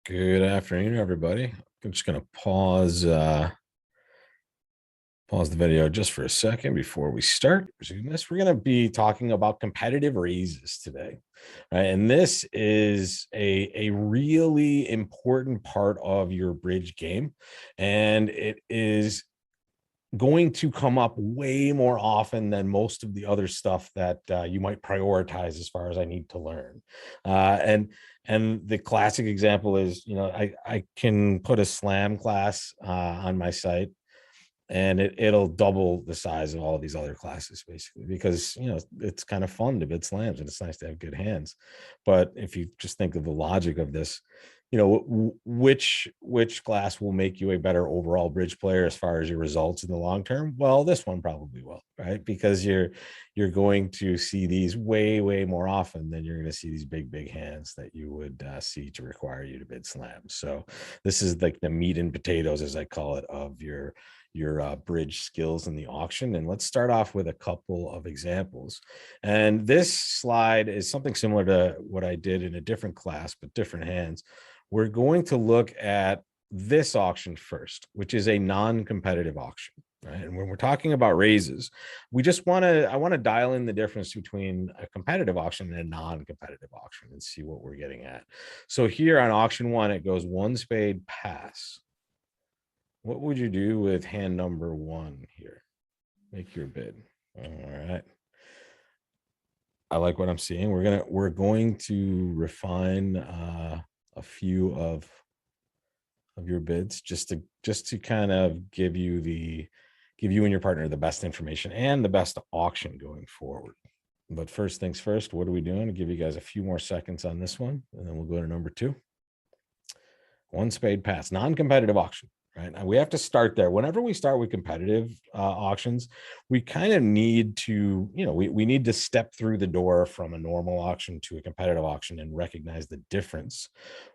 Good afternoon, everybody. I'm just going to pause the video just for a second before we start. Resume this. We're going to be talking about competitive raises today, right? And this is a really important part of your bridge game, and it is going to come up way more often than most of the other stuff that you might prioritize as far as I need to learn. And the classic example is, I can put a slam class on my site, and it'll double the size of all of these other classes, basically, because it's kind of fun to bid slams and it's nice to have good hands. But if you just think of the logic of this, which class will make you a better overall bridge player as far as your results in the long term? Well, this one probably will, right? Because you're going to see these way more often than you're going to see these big hands that you would see to require you to bid slams. So this is like the meat and potatoes, as I call it, of your bridge skills in the auction. And let's start off with a couple of examples. And this slide is something similar to what I did in a different class, but different hands. We're going to look at this auction first, which is a non-competitive auction. Right? And when we're talking about raises, I want to dial in the difference between a competitive auction and a non-competitive auction and see what we're getting at. So here on auction one, it goes one spade pass. What would you do with hand number one here? Make your bid. All right. I like what I'm seeing. We're going to refine a few of your bids just to kind of give you and your partner the best information and the best auction going forward. But first things first, what are we doing? I'll give you guys a few more seconds on this one, and then we'll go to number two. One spade pass, non-competitive auction. Right now, we have to start there. Whenever we start with competitive auctions, we kind of need to, we need to step through the door from a normal auction to a competitive auction and recognize the difference,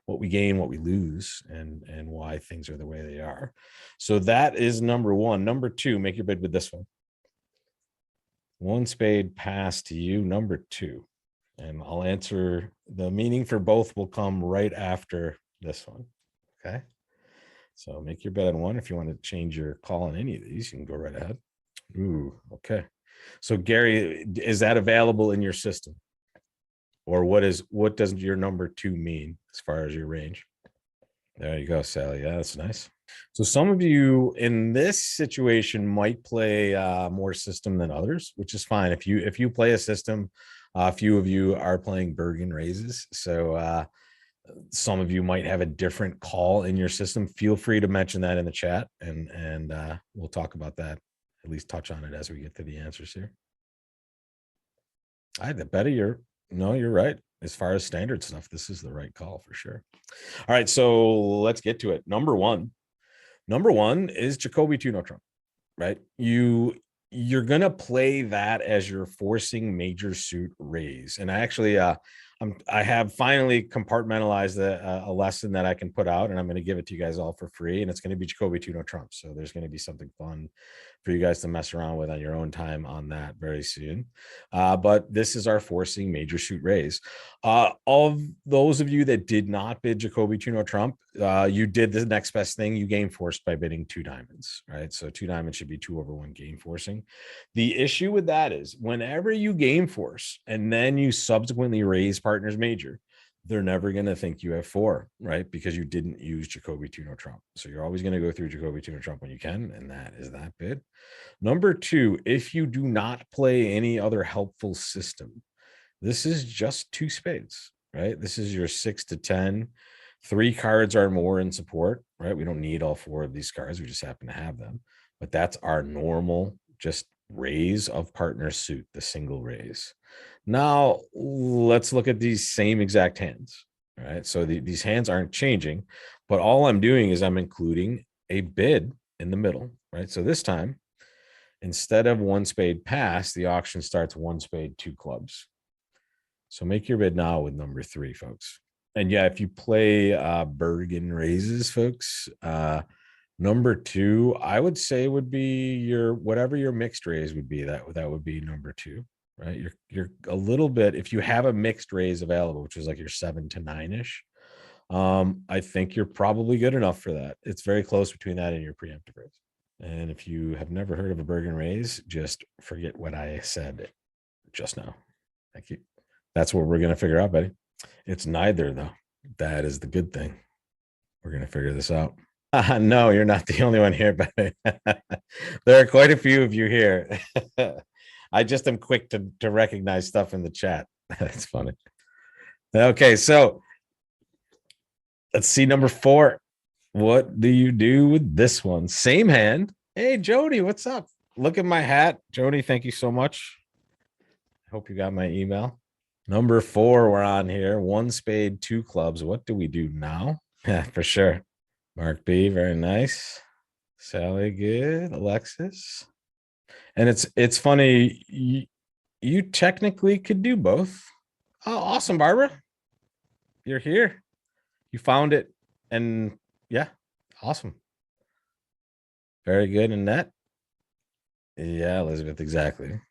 what we gain, what we lose, and why things are the way they are. So that is number one. Number two, make your bid with this one. One spade pass to you, number two. And I'll answer, the meaning for both will come right after this one. Okay. So make your bet on one. If you want to change your call on any of these, you can go right ahead. Ooh, okay. So Gary, is that available in your system? Or what does your number two mean as far as your range? There you go, Sally. Yeah, that's nice. So some of you in this situation might play more system than others, which is fine. If you play a system, a few of you are playing Bergen raises. So some of you might have a different call in your system. Feel free to mention that in the chat, and we'll talk about that, at least touch on it as we get to the answers here. I bet you're right. As far as standard stuff, this is the right call for sure. All right, so let's get to it. Number one is Jacoby 2 no trump, right? You're gonna play that as your forcing major suit raise. And I actually I have finally compartmentalized a lesson that I can put out, and I'm going to give it to you guys all for free. And it's going to be Jacoby 2 no trump. So there's going to be something fun for you guys to mess around with on your own time on that very soon. But this is our forcing major suit raise. Of those of you that did not bid Jacoby 2 no trump, you did the next best thing. You game forced by bidding 2 diamonds, right? So 2 diamonds should be 2/1 game forcing. The issue with that is whenever you game force and then you subsequently raise partners major, they're never going to think you have 4, right? Because you didn't use Jacoby 2 no trump. So you're always going to go through Jacoby 2 no trump when you can, and that is that bid. Number two, if you do not play any other helpful system, this is just 2 spades, right? This is your 6 to 10. 3 cards are more in support, right? We don't need all 4 of these cards. We just happen to have them. But that's our normal just raise of partner suit, the single raise. Now let's look at these same exact hands. All right. So these hands aren't changing, but all I'm doing is I'm including a bid in the middle, right? So this time, instead of 1 spade pass, the auction starts 1 spade, 2 clubs. So make your bid now with number 3, folks. And yeah, if you play Bergen raises, folks, number 2, I would say would be your whatever your mixed raise would be. That would be number 2, right? You're a little bit, if you have a mixed raise available, which is like your 7 to 9-ish, I think you're probably good enough for that. It's very close between that and your preemptive raise. And if you have never heard of a Bergen raise, just forget what I said just now. Thank you. That's what we're going to figure out, buddy. It's neither, though. That is the good thing. We're going to figure this out. No, you're not the only one here, but there are quite a few of you here. I just am quick to recognize stuff in the chat. That's funny. Okay, so let's see number 4. What do you do with this one? Same hand. Hey, Jody, what's up? Look at my hat. Jody, thank you so much. Hope you got my email. Number 4, we're on here. 1 spade, 2 clubs. What do we do now? Yeah, for sure. Mark B, very nice. Sally, good. Alexis. And it's funny. You technically could do both. Oh, awesome, Barbara. You're here. You found it. And yeah, awesome. Very good in that. Yeah, Elizabeth, exactly.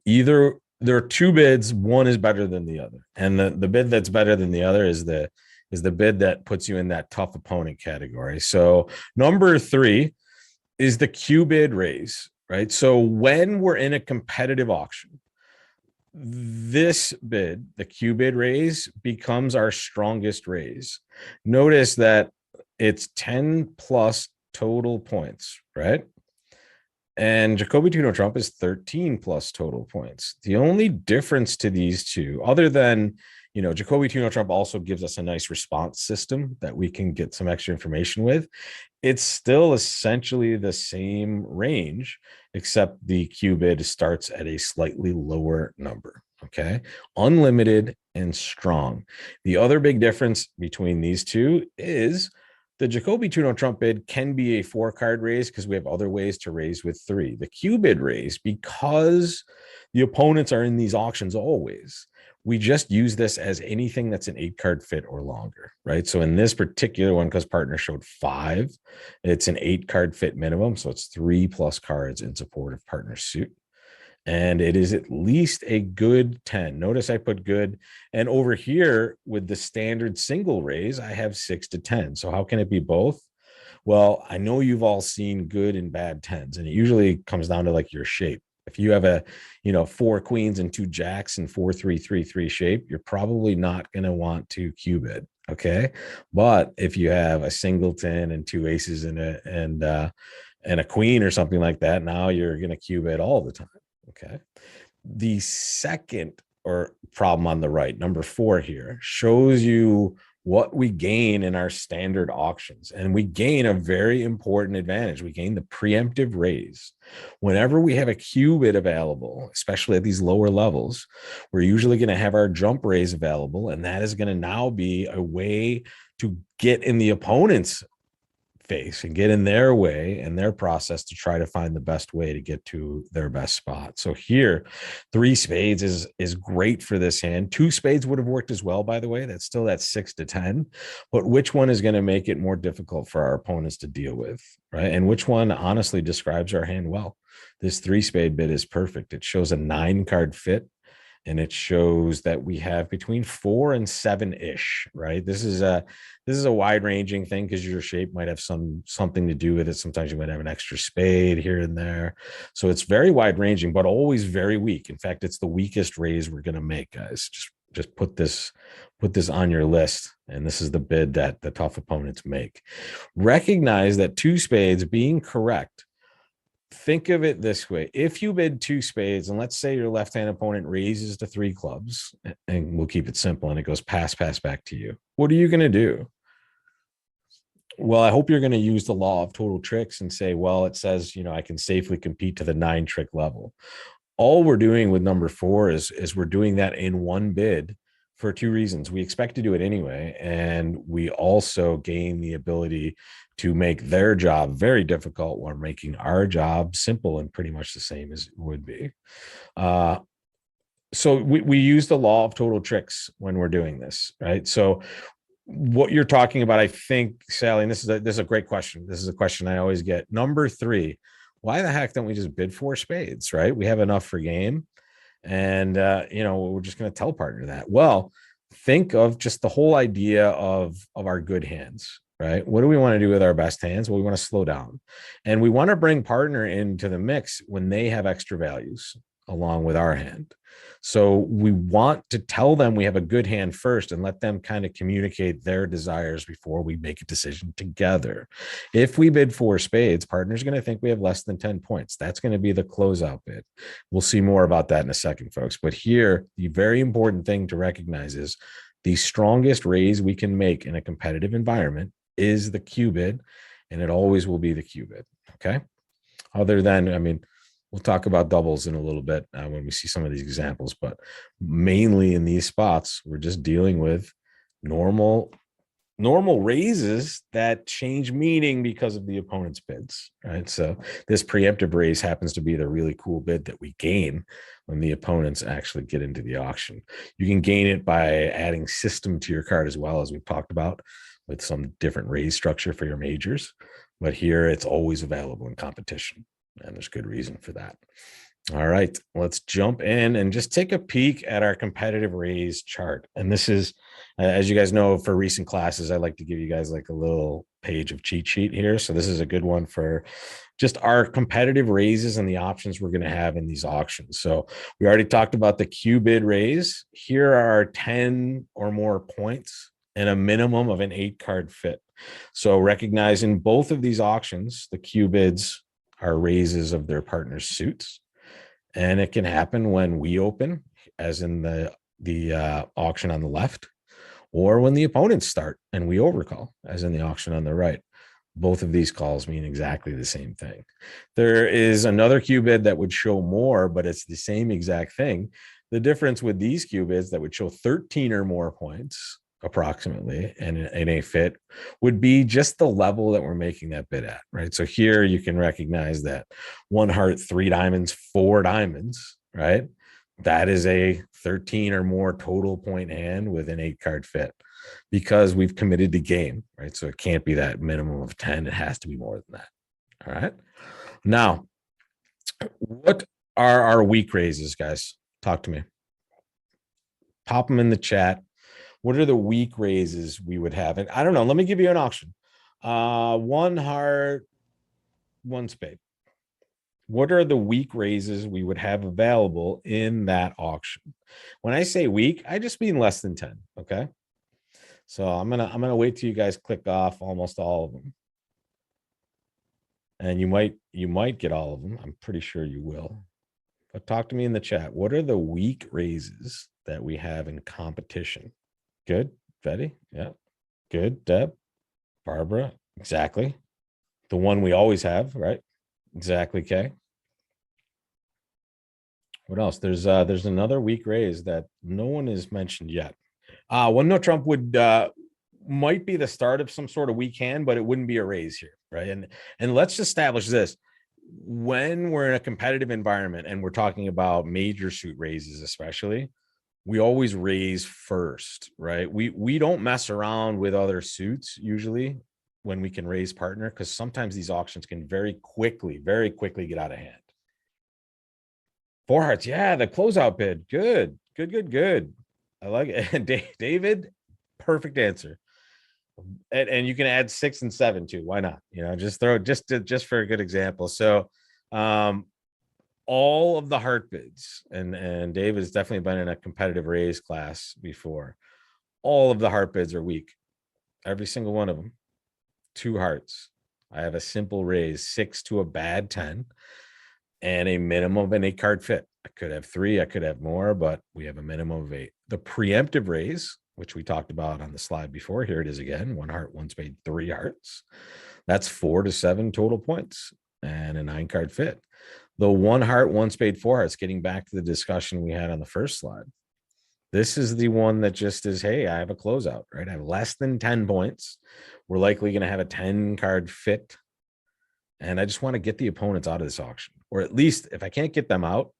Either there are 2 bids, one is better than the other. And the bid that's better than the other is the bid that puts you in that tough opponent category. So number 3 is the Q bid raise, right? So when we're in a competitive auction, this bid, the Q bid raise, becomes our strongest raise. Notice that it's 10 plus total points, right? And Jacoby Tuno Trump is 13 plus total points. The only difference to these two, other than, Jacoby Tuno Trump also gives us a nice response system that we can get some extra information with. It's still essentially the same range, except the Q bid starts at a slightly lower number. Okay. Unlimited and strong. The other big difference between these two is the Jacoby Tuno Trump bid can be a 4-card raise because we have other ways to raise with 3. The Q bid raise, because the opponents are in these auctions always, we just use this as anything that's an 8-card fit or longer, right? So in this particular one, because partner showed 5, it's an 8-card fit minimum. So it's 3 plus cards in support of partner suit. And it is at least a good 10. Notice I put good. And over here with the standard single raise, I have 6 to 10. So how can it be both? Well, I know you've all seen good and bad 10s, and it usually comes down to like your shape. If you have a, 4 queens and 2 jacks and 4-3-3-3 shape, you're probably not going to want to Q bid. Okay. But if you have a singleton and 2 aces and a queen or something like that, now you're going to Q bid all the time. Okay. The second problem on the right, number 4 here, shows you what we gain in our standard auctions. And we gain a very important advantage. We gain the preemptive raise. Whenever we have a Q bid available, especially at these lower levels, we're usually going to have our jump raise available. And that is going to now be a way to get in the opponent's face and get in their way and their process to try to find the best way to get to their best spot. So here, 3 spades is great for this hand. 2 spades would have worked as well, by the way. That's still that 6 to 10. But which one is going to make it more difficult for our opponents to deal with, right? And which one honestly describes our hand well? This 3 spade bid is perfect. It shows a 9-card fit. And it shows that we have between 4 and 7-ish, right? This is a wide ranging thing because your shape might have something to do with it. Sometimes you might have an extra spade here and there. So it's very wide ranging, but always very weak. In fact, it's the weakest raise we're going to make, guys. Just put this on your list. And this is the bid that the tough opponents make. Recognize that 2 spades being correct. Think of it this way. If you bid 2 spades, and let's say your left-hand opponent raises to 3 clubs, and we'll keep it simple, and it goes pass back to you, what are you going to do? Well, I hope you're going to use the law of total tricks and say, well, it says, I can safely compete to the 9-trick level. All we're doing with number 4 is we're doing that in one bid for 2 reasons. We expect to do it anyway, and we also gain the ability to make their job very difficult while making our job simple and pretty much the same as it would be. So we use the law of total tricks when we're doing this, right? So what you're talking about, I think, Sally, and this is a great question. This is a question I always get. Number 3, why the heck don't we just bid 4 spades, right? We have enough for game. And, we're just going to tell partner that. Well, think of just the whole idea of our good hands, right? What do we want to do with our best hands? Well, we want to slow down, and we want to bring partner into the mix when they have extra values along with our hand. So we want to tell them we have a good hand first and let them kind of communicate their desires before we make a decision together. If we bid 4 spades, partner's going to think we have less than 10 points. That's going to be the closeout bid. We'll see more about that in a second, folks. But here, the very important thing to recognize is the strongest raise we can make in a competitive environment is the Q bid, and it always will be the Q bid. Okay. Other than, I mean, we'll talk about doubles in a little bit when we see some of these examples, but mainly in these spots, we're just dealing with normal raises that change meaning because of the opponent's bids, right? So this preemptive raise happens to be the really cool bid that we gain when the opponents actually get into the auction. You can gain it by adding system to your card as well, as we've talked about with some different raise structure for your majors, but here it's always available in competition. And there's good reason for that. All right, let's jump in and just take a peek at our competitive raise chart. And this is, as you guys know, for recent classes, I like to give you guys like a little page of cheat sheet here. So this is a good one for just our competitive raises and the options we're going to have in these auctions. So we already talked about the Q bid raise. Here are 10 or more points and a minimum of an 8 card fit. So recognizing both of these auctions, the Q bids are raises of their partner's suits, and it can happen when we open, as in the auction on the left, or when the opponents start and we overcall, as in the auction on the right. Both of these calls mean exactly the same thing. There is another Q bid that would show more, but it's the same exact thing. The difference with these Q bids that would show 13 or more points approximately and in a fit would be just the level that we're making that bid at, right? So here you can recognize that 1 heart, 3 diamonds, 4 diamonds, right? That is a 13 or more total point hand with an 8 card fit because we've committed to game, right? So it can't be that minimum of 10. It has to be more than that. All right. Now, what are our weak raises, guys? Talk to me. Pop them in the chat. What are the weak raises we would have? And I don't know. Let me give you an auction. 1 heart, 1 spade. What are the weak raises we would have available in that auction? When I say weak, I just mean less than 10. Okay. So I'm gonna wait till you guys click off almost all of them. And you might get all of them. I'm pretty sure you will. But talk to me in the chat. What are the weak raises that we have in competition? Good. Betty. Yeah. Good. Deb. Barbara. Exactly. The one we always have, right? Exactly. Okay. What else? There's another weak raise that no one has mentioned yet. One no Trump would might be the start of some sort of weak hand, but it wouldn't be a raise here, right? And let's establish this. When we're in a competitive environment and we're talking about major suit raises, especially, we always raise first, right? We don't mess around with other suits usually when we can raise partner, because sometimes these auctions can very quickly get out of hand. 4 hearts. Yeah, the closeout bid. Good. I like it. David, perfect answer. And you can add 6 and 7 too. Why not? You know, just throw just for a good example. So all of the heart bids, and Dave has definitely been in a competitive raise class before. All of the heart bids are weak. Every single one of them. 2 hearts. I have a simple raise, 6 to a bad 10, and a minimum of an 8 card fit. I could have 3, I could have more, but we have a minimum of 8. The preemptive raise, which we talked about on the slide before, here it is again: 1 heart, 1 spade, 3 hearts. That's 4 to 7 total points and a 9 card fit. The 1 heart, 1 spade, 4 hearts, getting back to the discussion we had on the first slide. This is the one that just is, hey, I have a closeout, right? I have less than 10 points. We're likely going to have a 10 card fit. And I just want to get the opponents out of this auction, or at least if I can't get them out,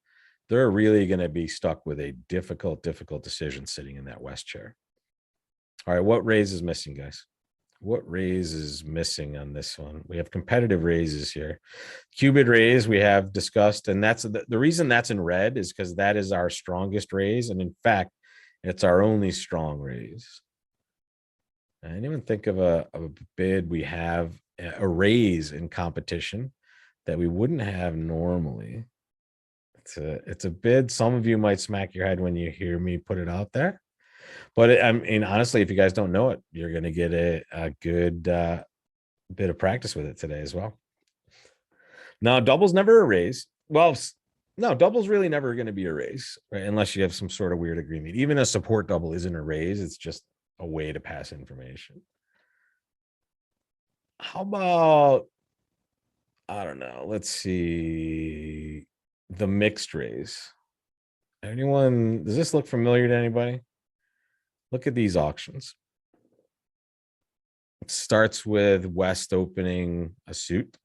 they're really going to be stuck with a difficult decision sitting in that West chair. All right. What raise is missing, guys? What raise is missing on this one? We have competitive raises here. Q-bid raise we have discussed, and that's the reason that's in red is because that is our strongest raise. And in fact, It's our only strong raise. Anyone think of a bid we have, a raise in competition that we wouldn't have normally? It's a bid. Some of you might smack your head when you hear me put it out there, but I mean, honestly, if you guys don't know it, you're going to get a good bit of practice with it today as well. Now, double's never a raise. Well, no, double's really never going to be a raise, right? Unless you have some sort of weird agreement. Even a support double isn't a raise. It's just a way to pass information. How about, I don't know, let's see, the mixed raise. Anyone, does this look familiar to anybody? Look at these auctions. It starts with West opening a suit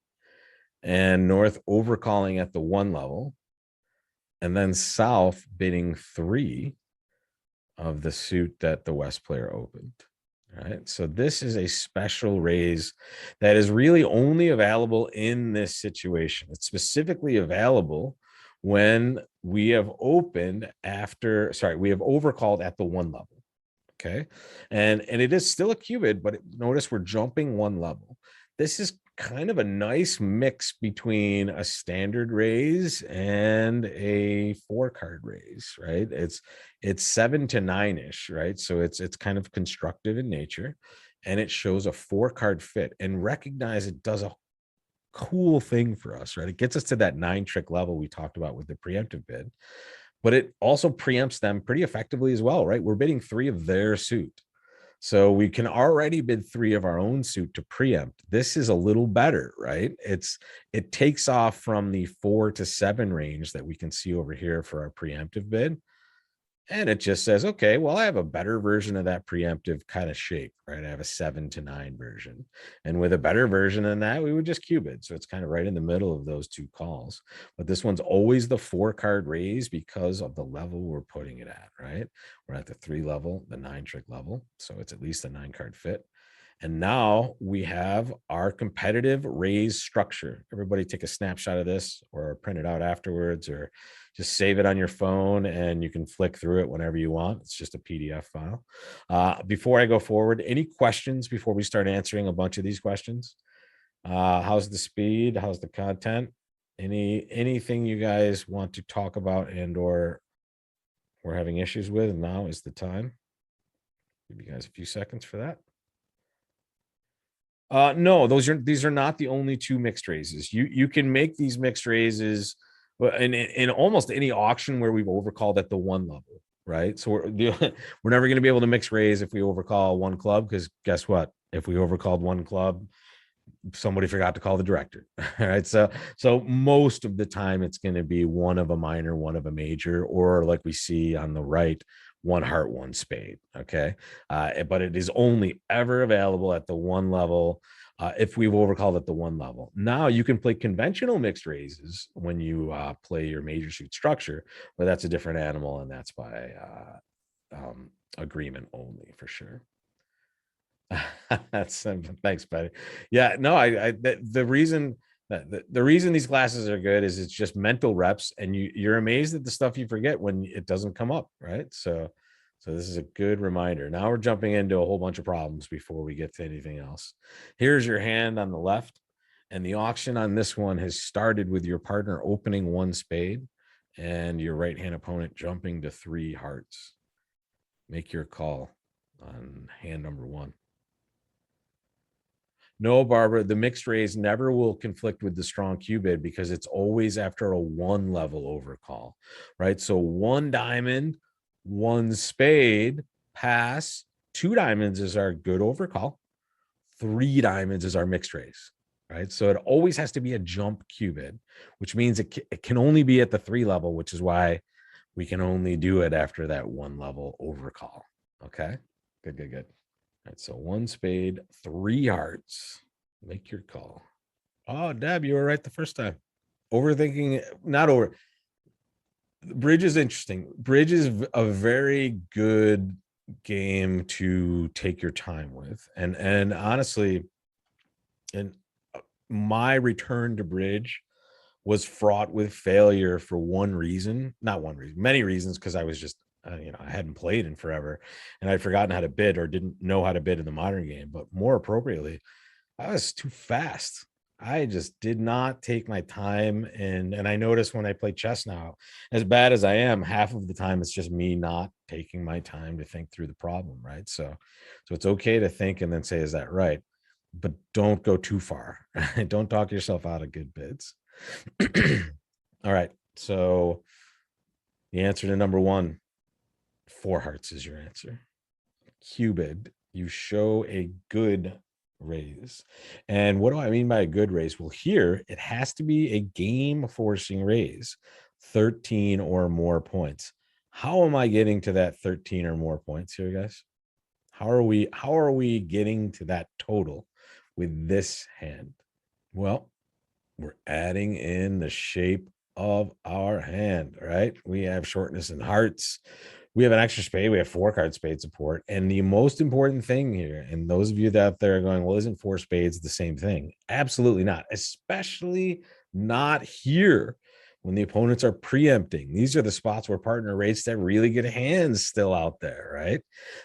and North overcalling at the 1 level, and then South bidding 3 of the suit that the West player opened. Right. So this is a special raise that is really only available in this situation. It's specifically available when we have opened after, sorry, we have overcalled at the 1 level. Okay. And it is still a qubit, but notice we're jumping 1 level. This is kind of a nice mix between a standard raise and a 4-card raise, right? It's 7 to 9-ish, right? So it's kind of constructive in nature, and it shows a 4-card fit. And recognize it does a cool thing for us, right? It gets us to that 9-trick level we talked about with the preemptive bid, but it also preempts them pretty effectively as well, right? We're bidding 3 of their suit. So we can already bid 3 of our own suit to preempt. This is a little better, right? It takes off from the 4 to 7 range that we can see over here for our preemptive bid. And it just says, okay, well, I have a better version of that preemptive kind of shape, right? I have a 7 to 9 version. And with a better version than that, we would just qubit. So it's kind of right in the middle of those 2 calls. But this one's always the 4-card raise because of the level we're putting it at, right? We're at the 3 level, the 9-trick level. So it's at least a 9-card fit. And now we have our competitive raise structure. Everybody take a snapshot of this or print it out afterwards, or just save it on your phone and you can flick through it whenever you want. It's just a PDF file. Before I go forward, any questions before we start answering a bunch of these questions? How's the speed? How's the content? Anything you guys want to talk about and or we're having issues with? Now is the time. Give you guys a few seconds for that. No, these are not the only 2 mixed raises. You can make these mixed raises in almost any auction where we've overcalled at the 1 level, right? So we're never going to be able to mix raise if we overcall 1 club, because guess what? If we overcalled 1 club, somebody forgot to call the director. All right. So most of the time it's going to be 1 of a minor, 1 of a major, or like we see on the right, 1 heart, 1 spade. Okay. But it is only ever available at the 1 level. If we've overcalled at the 1 level. Now you can play conventional mixed raises when you play your major suit structure, but that's a different animal, and that's by agreement only for sure. That's thanks, buddy. Yeah, no, the reason the reason these classes are good is it's just mental reps, and you're amazed at the stuff you forget when it doesn't come up, right? So this is a good reminder. Now we're jumping into a whole bunch of problems before we get to anything else. Here's your hand on the left, and the auction on this one has started with your partner opening 1 spade and your right hand opponent jumping to 3 hearts. Make your call on hand number 1. No, Barbara, the mixed raise never will conflict with the strong Q bid because it's always after a 1 level overcall, right? So 1 diamond, 1 spade, pass, 2 diamonds is our good overcall, 3 diamonds is our mixed raise, right? So it always has to be a jump Q bid, which means it can only be at the 3 level, which is why we can only do it after that 1 level overcall. Okay, good. All right, so 1 spade, 3 hearts. Make your call. Oh, Deb, you were right the first time. Overthinking, not over. Bridge is interesting. Bridge is a very good game to take your time with. And honestly, and my return to bridge was fraught with failure for one reason, not one reason, many reasons, because I was just I hadn't played in forever, and I'd forgotten how to bid or didn't know how to bid in the modern game. But more appropriately, I was too fast. I just did not take my time, and I notice when I play chess now, as bad as I am, half of the time it's just me not taking my time to think through the problem, right? So it's okay to think and then say, is that right? But don't go too far. Don't talk yourself out of good bids. All right. So the answer to number one, 4 hearts is your answer. Cubid, you show a good raise. And what do I mean by a good raise? Well, here it has to be a game forcing raise, 13 or more points. How am I getting to that 13 or more points here, guys? How are we getting to that total with this hand? Well, we're adding in the shape of our hand, right? We have shortness in hearts. We have an extra spade. We have 4-card spade support. And the most important thing here, and those of you that out there are going, well, isn't 4 spades the same thing? Absolutely not, especially not here when the opponents are preempting. These are the spots where partner rates that really good hands still out there, right?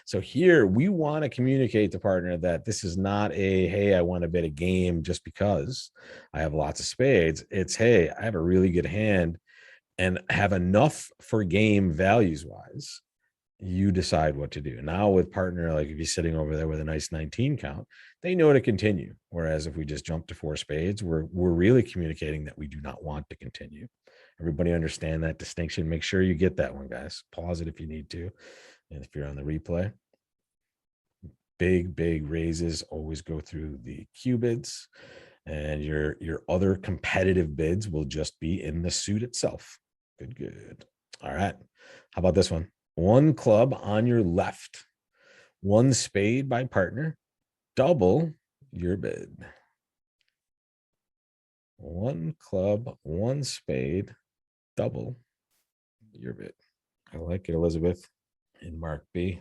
So here we want to communicate to partner that this is not a, hey, I want to bet a game just because I have lots of spades. It's, hey, I have a really good hand and have enough for game values wise. You decide what to do. Now with partner, like if he's sitting over there with a nice 19 count, they know to continue. Whereas if we just jump to 4 spades, we're really communicating that we do not want to continue. Everybody understand that distinction? Make sure you get that one, guys. Pause it if you need to. And if you're on the replay, big raises always go through the cubids, and your other competitive bids will just be in the suit itself. Good. All right. How about this one? 1 club on your left, 1 spade by partner, double your bid. 1 club, 1 spade, double your bid. I like it, Elizabeth and Mark B.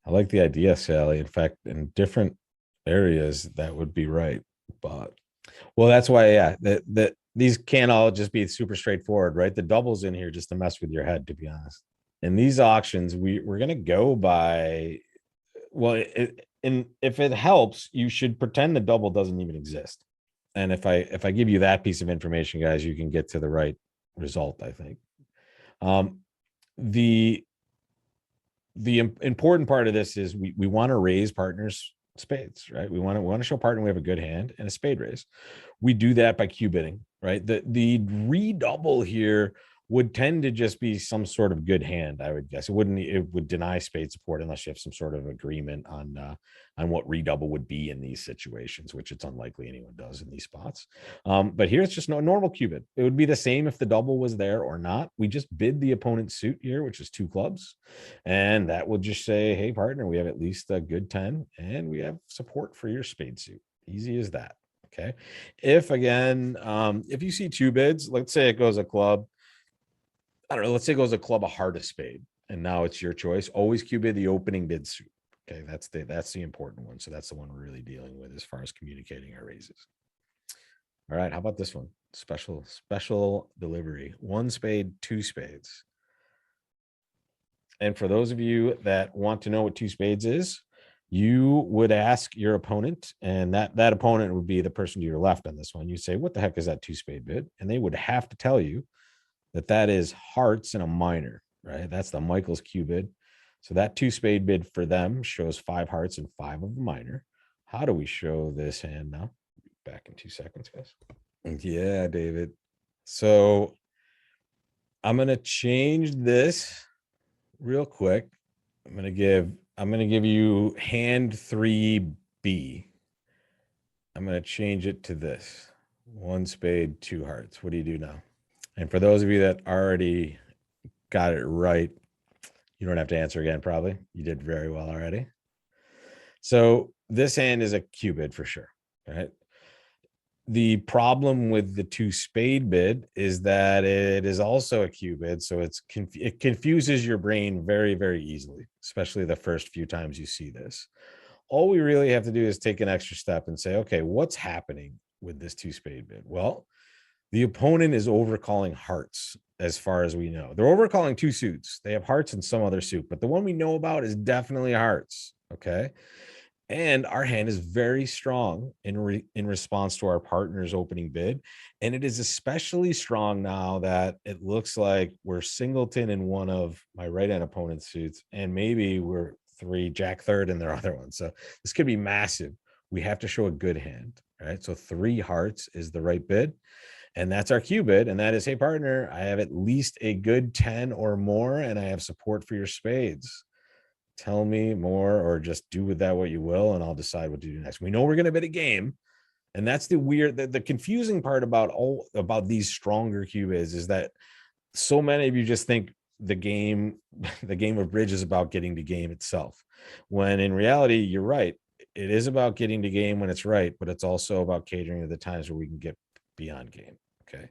I like the idea, Sally. In fact, in different areas, that would be right. But, well, that's why, yeah, that these can't all just be super straightforward, right? The double's in here just to mess with your head, to be honest. In these auctions, we're going to go by, well, and if it helps, you should pretend the double doesn't even exist. And if I give you that piece of information, guys, you can get to the right result, I think. The important part of this is we want to raise partners spades, right? We want to show partner we have a good hand and a spade raise. We do that by cue bidding, right? The redouble here would tend to just be some sort of good hand, I would guess. It would deny spade support unless you have some sort of agreement on what redouble would be in these situations, which it's unlikely anyone does in these spots. But here it's just no normal cue bid. It would be the same if the double was there or not. We just bid the opponent's suit here, which is 2 clubs, and that will just say, hey partner, we have at least a good 10 and we have support for your spade suit. Easy as that. Okay. If again, if you see 2 bids, let's say it goes a club, I don't know, let's say it goes a club, a heart, a spade, and now it's your choice. Always cue bid the opening bid suit. Okay, that's the important one. So that's the one we're really dealing with as far as communicating our raises. All right, how about this one? Special delivery. 1 spade, 2 spades. And for those of you that want to know what 2 spades is, you would ask your opponent, and that opponent would be the person to your left on this one. You say, what the heck is that 2 spade bid? And they would have to tell you that is hearts and a minor, right? That's the Michael's cue bid. So that 2 spade bid for them shows 5 hearts and 5 of the minor. How do we show this hand now? Back in 2 seconds, guys. Yeah, David. So I'm going to change this real quick. I'm going to give you hand 3B. I'm going to change it to this. 1 spade, 2 hearts. What do you do now? And for those of you that already got it right, you don't have to answer again, probably. You did very well already. So this hand is a cue bid for sure, right? The problem with the 2 spade bid is that it is also a cue bid, so it confuses your brain very, very easily, especially the first few times you see this. All we really have to do is take an extra step and say, okay, what's happening with this 2 spade bid? Well, the opponent is overcalling hearts, as far as we know. They're overcalling two suits. They have hearts and some other suit, but the one we know about is definitely hearts. Okay. And our hand is very strong in response to our partner's opening bid. And it is especially strong now that it looks like we're singleton in one of my right hand opponent's suits, and maybe we're three jack third in their other one. So this could be massive. We have to show a good hand. Right. So three hearts is the right bid. And that's our Q bid. And that is, hey, partner, I have at least a good 10 or more, and I have support for your spades. Tell me more, or just do with that what you will, and I'll decide what to do next. We know we're going to bet a game. And that's the weird, the confusing part about these stronger Q bids is that so many of you just think the game, the game of bridge is about getting to game itself. When in reality, you're right. It is about getting to game when it's right, but it's also about catering to the times where we can get beyond game. Okay.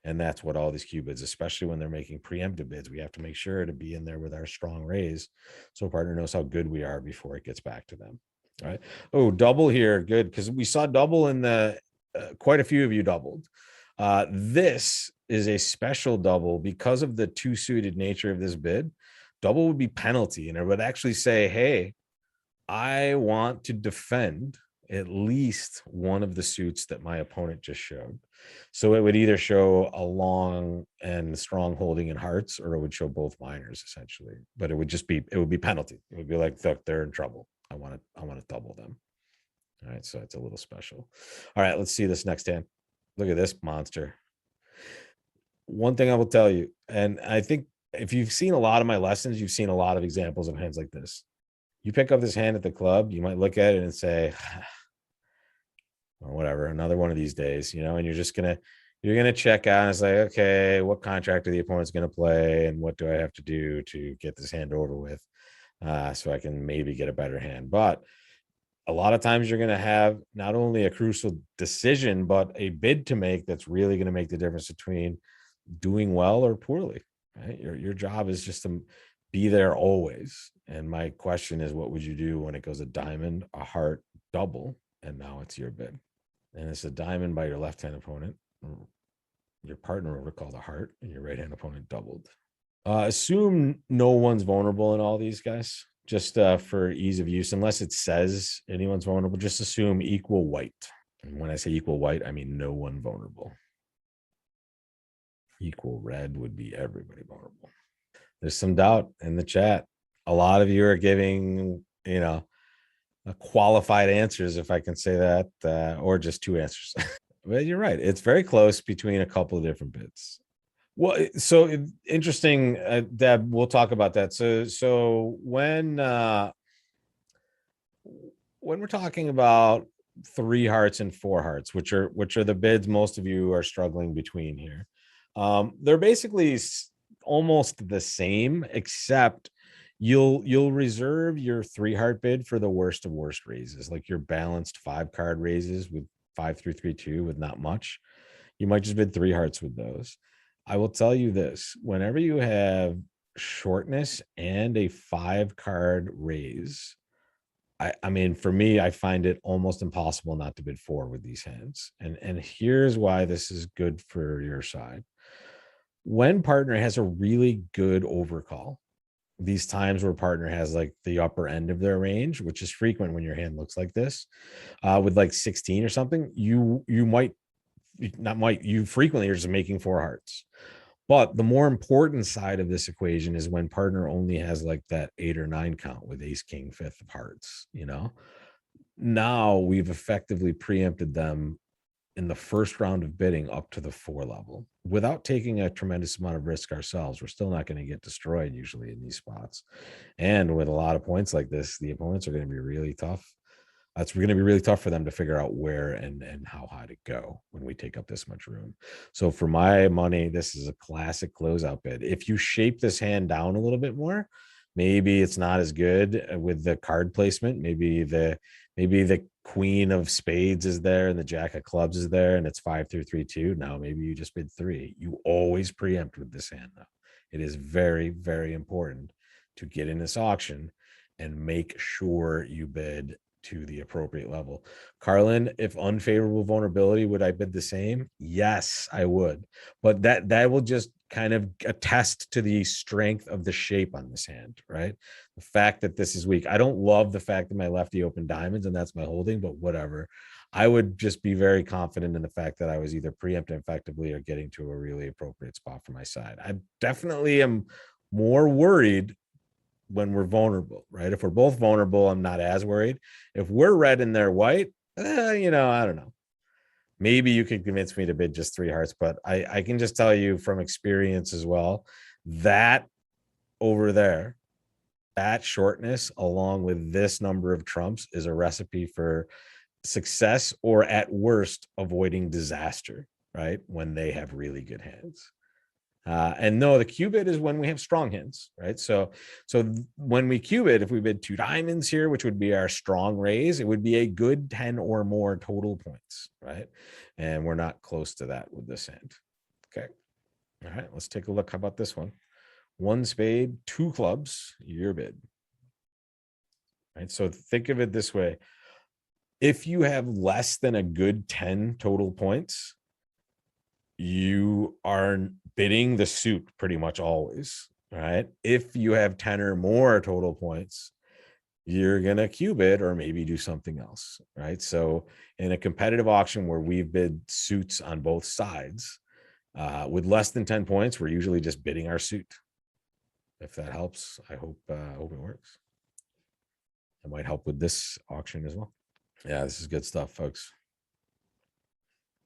And that's what all these Q bids, especially when they're making preemptive bids, we have to make sure to be in there with our strong raise. So a partner knows how good we are before it gets back to them. All right. Oh, double here. Good. Because we saw double in the, quite a few of you doubled. This is a special double because of the two suited nature of this bid. Double would be penalty, and it would actually say, hey, I want to defend at least one of the suits that my opponent just showed. So it would either show a long and strong holding in hearts, or it would show both minors essentially. But it would just be, it would be penalty. It would be like, look, they're in trouble. I want to double them. All right, so it's a little special. All right, let's see this next hand. Look at this monster. One thing I will tell you, and I think if you've seen a lot of my lessons, you've seen a lot of examples of hands like this. You pick up this hand at the club, you might look at it and say, or whatever, another one of these days, and you're gonna check out and it's like, okay, what contract are the opponent's gonna play, and what do I have to do to get this hand over with, so I can maybe get a better hand. But a lot of times you're going to have not only a crucial decision, but a bid to make that's really going to make the difference between doing well or poorly. Right? Your job is just to be there always. And my question is, what would you do when it goes a diamond, a heart, double, and now it's your bid? And it's a diamond by your left-hand opponent. Your partner overcalled a heart, and your right-hand opponent doubled. Assume no one's vulnerable in all these guys, just for ease of use, unless it says anyone's vulnerable. Just assume equal white. And when I say equal white, I mean no one vulnerable. Equal red would be everybody vulnerable. There's some doubt in the chat. A lot of you are giving, qualified answers, if I can say that, or just two answers. But you're right. It's very close between a couple of different bits. Well, so interesting, Deb. We'll talk about that. So when we're talking about three hearts and four hearts, which are the bids most of you are struggling between here, they're basically almost the same, except you'll reserve your three heart bid for the worst of worst raises, like your balanced 5-card raises with 5-3-3-2 with not much. You might just bid three hearts with those. I will tell you this: whenever you have shortness and a 5-card raise, I mean, for me, I find it almost impossible not to bid four with these hands. And here's why this is good for your side. When partner has a really good overcall, these times where partner has like the upper end of their range, which is frequent when your hand looks like this, with like 16 or something, you frequently are just making four hearts. But the more important side of this equation is when partner only has like that 8 or 9 count with ace, king, fifth of hearts, Now we've effectively preempted them in the first round of bidding up to the 4 level without taking a tremendous amount of risk ourselves. We're still not going to get destroyed usually in these spots. And with a lot of points like this, the opponents are going to be really tough. It's going to be really tough for them to figure out where and how high to go when we take up this much room. So for my money, this is a classic closeout bid. If you shape this hand down a little bit more, maybe it's not as good with the card placement. Maybe the queen of spades is there and the jack of clubs is there and it's 5-3-3-2. Now maybe you just bid three. You always preempt with this hand though. It is very, very important to get in this auction and make sure you bid to the appropriate level. Carlin, if unfavorable vulnerability, would I bid the same? Yes, I would. But that will just kind of attest to the strength of the shape on this hand, right? The fact that this is weak. I don't love the fact that my lefty opened diamonds and that's my holding, but whatever. I would just be very confident in the fact that I was either preempting effectively or getting to a really appropriate spot for my side. I definitely am more worried when we're vulnerable, right? If we're both vulnerable, I'm not as worried. If we're red and they're white, I don't know. Maybe you could convince me to bid just 3 hearts, but I can just tell you from experience as well, that over there, that shortness along with this number of trumps is a recipe for success, or at worst avoiding disaster, right? When they have really good hands. And no, the Q bid is when we have strong hands, right? So when we Q bid, if we bid 2 diamonds here, which would be our strong raise, it would be a good 10 or more total points, right? And we're not close to that with this hand. Okay. All right, let's take a look. How about this one? 1 spade, 2 clubs, your bid. Right. So think of it this way. If you have less than a good 10 total points, you are bidding the suit pretty much always, right? If you have 10 or more total points, you're going to Q bid or maybe do something else, right? So in a competitive auction where we've bid suits on both sides, with less than 10 points, we're usually just bidding our suit. If that helps, I hope it works. It might help with this auction as well. Yeah, this is good stuff, folks.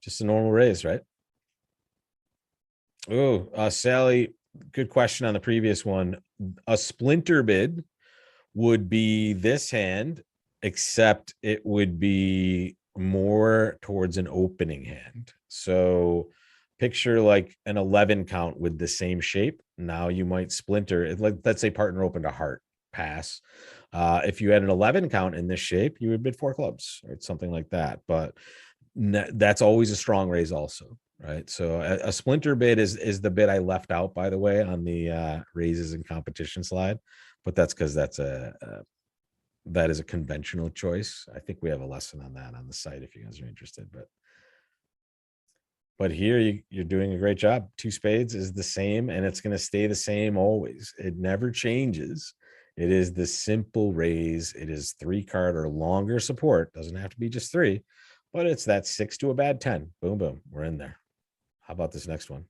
Just a normal raise, right? Oh, Sally, good question on the previous one. A splinter bid would be this hand, except it would be more towards an opening hand. So picture like an 11 count with the same shape. Now you might splinter it. Like, let's say partner opened a heart, pass. If you had an 11 count in this shape, you would bid 4 clubs or something like that. But that's always a strong raise also, right? So a splinter bid is the bid I left out, by the way, on the raises and competition slide, but that's because that is a conventional choice. I think we have a lesson on that on the site if you guys are interested, but here you're doing a great job. 2 spades is the same, and it's going to stay the same always. It never changes. It is the simple raise. It is 3 card or longer support. Doesn't have to be just 3, but it's that 6 to a bad 10. Boom, boom. We're in there. How about this next one?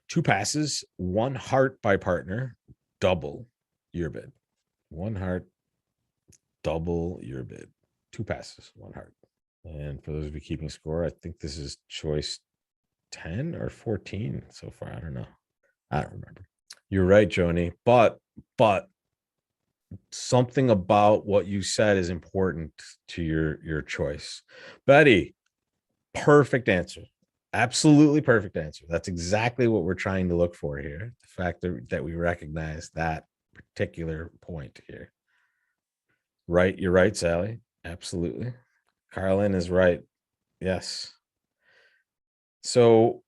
2 passes, 1 heart by partner, double your bid. 1 heart, double your bid. 2 passes, 1 heart. And for those of you keeping score, I think this is choice 10 or 14 so far. I don't know. I don't remember. You're right, Joni. But something about what you said is important to your choice. Betty, perfect answer. Absolutely perfect answer. That's exactly what we're trying to look for here. The fact that we recognize that particular point here. Right. You're right, Sally. Absolutely. Carlin is right. Yes. So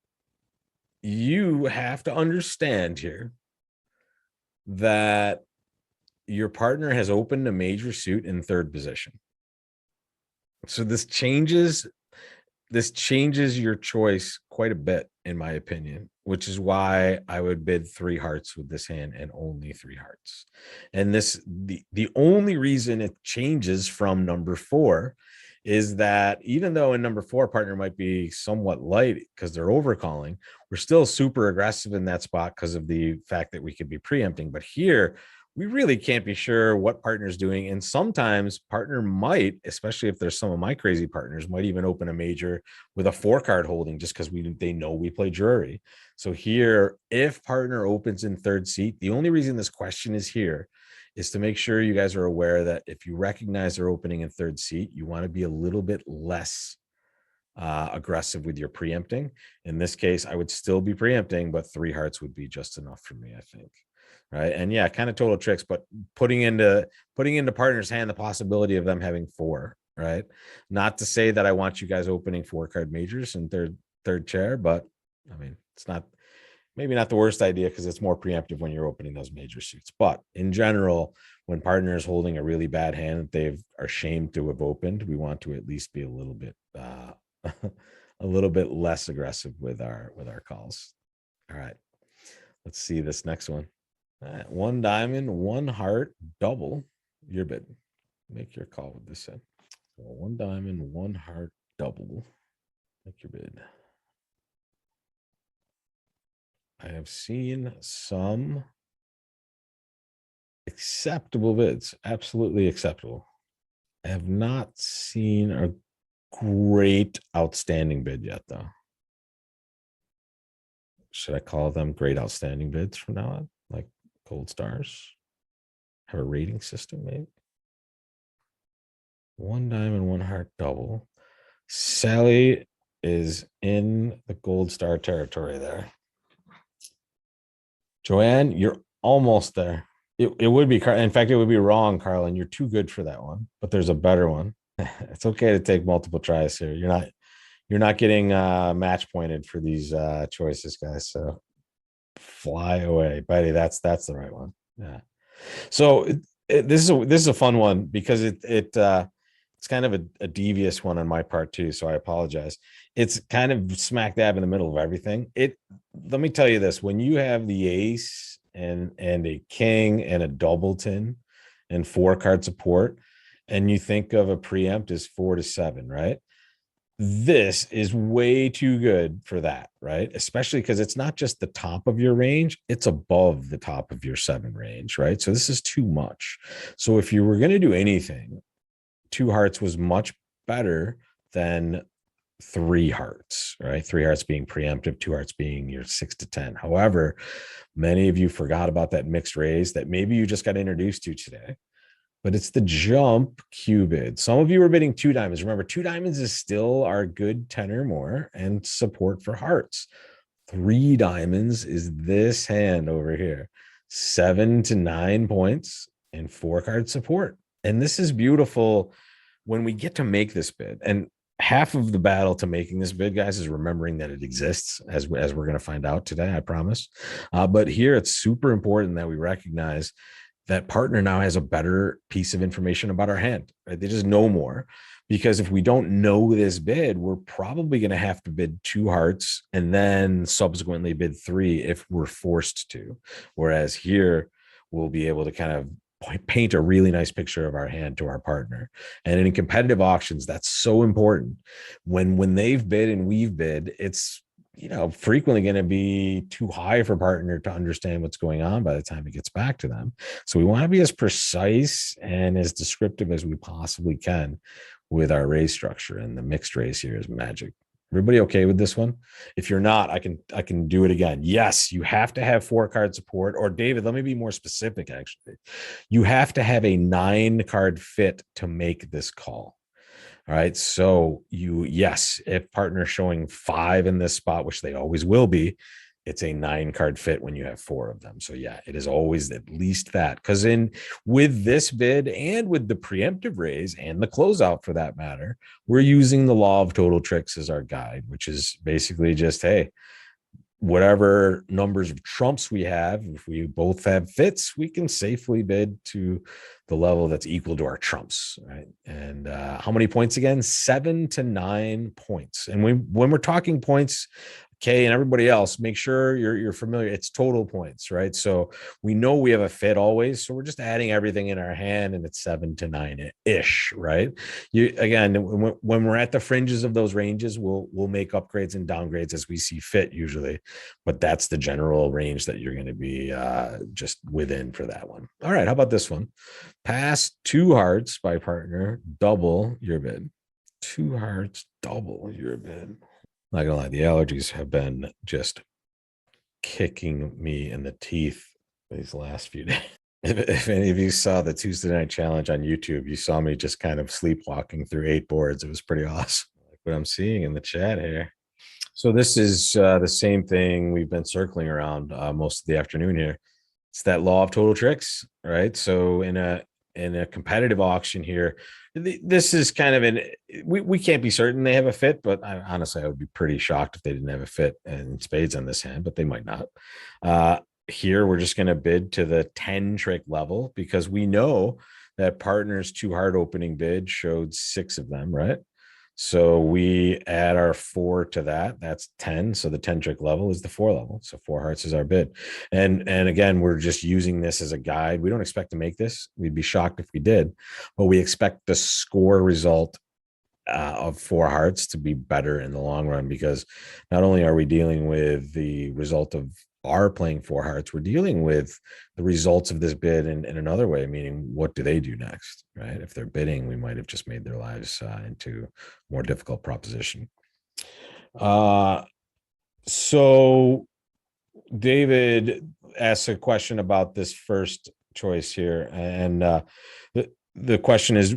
you have to understand here that your partner has opened a major suit in 3rd position. So this changes your choice quite a bit, in my opinion, which is why I would bid 3 hearts with this hand and only 3 hearts. And the only reason it changes from number 4 is that even though in number 4 partner might be somewhat light because they're overcalling, we're still super aggressive in that spot because of the fact that we could be preempting. But here, we really can't be sure what partner's doing. And sometimes partner might, especially if there's some of my crazy partners, might even open a major with a 4 card holding just because they know we play jury. So here, if partner opens in 3rd seat, the only reason this question is here is to make sure you guys are aware that if you recognize they're opening in 3rd seat, you want to be a little bit less aggressive with your preempting. In this case, I would still be preempting, but 3 hearts would be just enough for me, I think. Right. And yeah, kind of total tricks, but putting into partner's hand the possibility of them having 4, right? Not to say that I want you guys opening 4 card majors in third chair, but I mean, it's maybe not the worst idea because it's more preemptive when you're opening those major suits. But in general, when partner is holding a really bad hand that they've are ashamed to have opened, we want to at least be a little bit a little bit less aggressive with our calls. All right, let's see this next one. All right, one diamond, one heart, double your bid. Make your call with this in. So one diamond, one heart, double. Make your bid. I have seen some acceptable bids, absolutely acceptable. I have not seen a great outstanding bid yet, though. Should I call them great outstanding bids from now on? Like gold stars? Have a rating system, maybe? One diamond, one heart, double. Sally is in the gold star territory there. Joanne, you're almost there. It would be, in fact, it would be wrong, Carlin. You're too good for that one, but there's a better one. It's okay to take multiple tries here. You're not getting match pointed for these choices, guys. So fly away, buddy. That's the right one. Yeah. So this is a fun one because it's kind of a devious one on my part too. So I apologize. It's kind of smack dab in the middle of everything. Let me tell you this: when you have the ace and a king and a doubleton and 4-card support, and you think of a preempt as 4 to 7, right? This is way too good for that, right? Especially because it's not just the top of your range, it's above the top of your 7 range, right? So this is too much. So if you were going to do anything, 2 hearts was much better than 3 hearts, right? 3 hearts being preemptive, 2 hearts being your 6 to 10. However, many of you forgot about that mixed raise that maybe you just got introduced to today, but it's the jump Q bid. Some of you are bidding 2 diamonds. Remember, 2 diamonds is still our good 10 or more and support for hearts. 3 diamonds is this hand over here, 7 to 9 points and 4-card support. And this is beautiful when we get to make this bid. And half of the battle to making this bid, guys, is remembering that it exists, as we're going to find out today, I promise. But here it's super important that we recognize that partner now has a better piece of information about our hand, right? They just know more, because if we don't know this bid, we're probably going to have to bid 2 hearts and then subsequently bid 3 if we're forced to. Whereas here we'll be able to kind of paint a really nice picture of our hand to our partner. And in competitive auctions, that's so important. When they've bid and we've bid, it's frequently going to be too high for partner to understand what's going on by the time it gets back to them. So we want to be as precise and as descriptive as we possibly can with our raise structure, and the mixed raise here is magic. Everybody okay with this one? If you're not, I can do it again. Yes, you have to have 4-card support. Or David, let me be more specific. Actually, you have to have a 9-card fit to make this call. All right. So yes, if partner showing 5 in this spot, which they always will be, it's a 9-card fit when you have 4 of them. So yeah, it is always at least that. Because with this bid and with the preemptive raise and the closeout for that matter, we're using the law of total tricks as our guide, which is basically just, hey, whatever numbers of trumps we have, if we both have fits, we can safely bid to the level that's equal to our trumps, right? And how many points again? 7 to 9 points. And when we're talking points, Kay and everybody else, make sure you're familiar. It's total points, right? So we know we have a fit always. So we're just adding everything in our hand, and it's 7 to 9-ish, right? Again, when we're at the fringes of those ranges, we'll make upgrades and downgrades as we see fit usually, but that's the general range that you're going to be just within for that one. All right, how about this one? Pass 2 hearts by partner, double your bid. 2 hearts, double your bid. Not gonna lie, the allergies have been just kicking me in the teeth these last few days. If any of you saw the Tuesday Night Challenge on YouTube, you saw me just kind of sleepwalking through 8 boards. It was pretty awesome. Like what I'm seeing in the chat here. So this is the same thing we've been circling around most of the afternoon here. It's that law of total tricks, right? So in a competitive auction here, this is kind of we can't be certain they have a fit, but honestly, I would be pretty shocked if they didn't have a fit and spades on this hand, but they might not. here we're just going to bid to the 10 trick level because we know that partners two heart opening bid showed 6 of them, right? So we add our 4 to that. That's 10. So the 10 trick level is the 4 level. So 4 hearts is our bid. And again, we're just using this as a guide. We don't expect to make this. We'd be shocked if we did, but we expect the score result of 4 hearts to be better in the long run, because not only are we dealing with the result of our playing 4 hearts, we're dealing with the results of this bid in another way, meaning what do they do next, right? If they're bidding, we might have just made their lives into a more difficult proposition. So David asks a question about this first choice here, and the question is,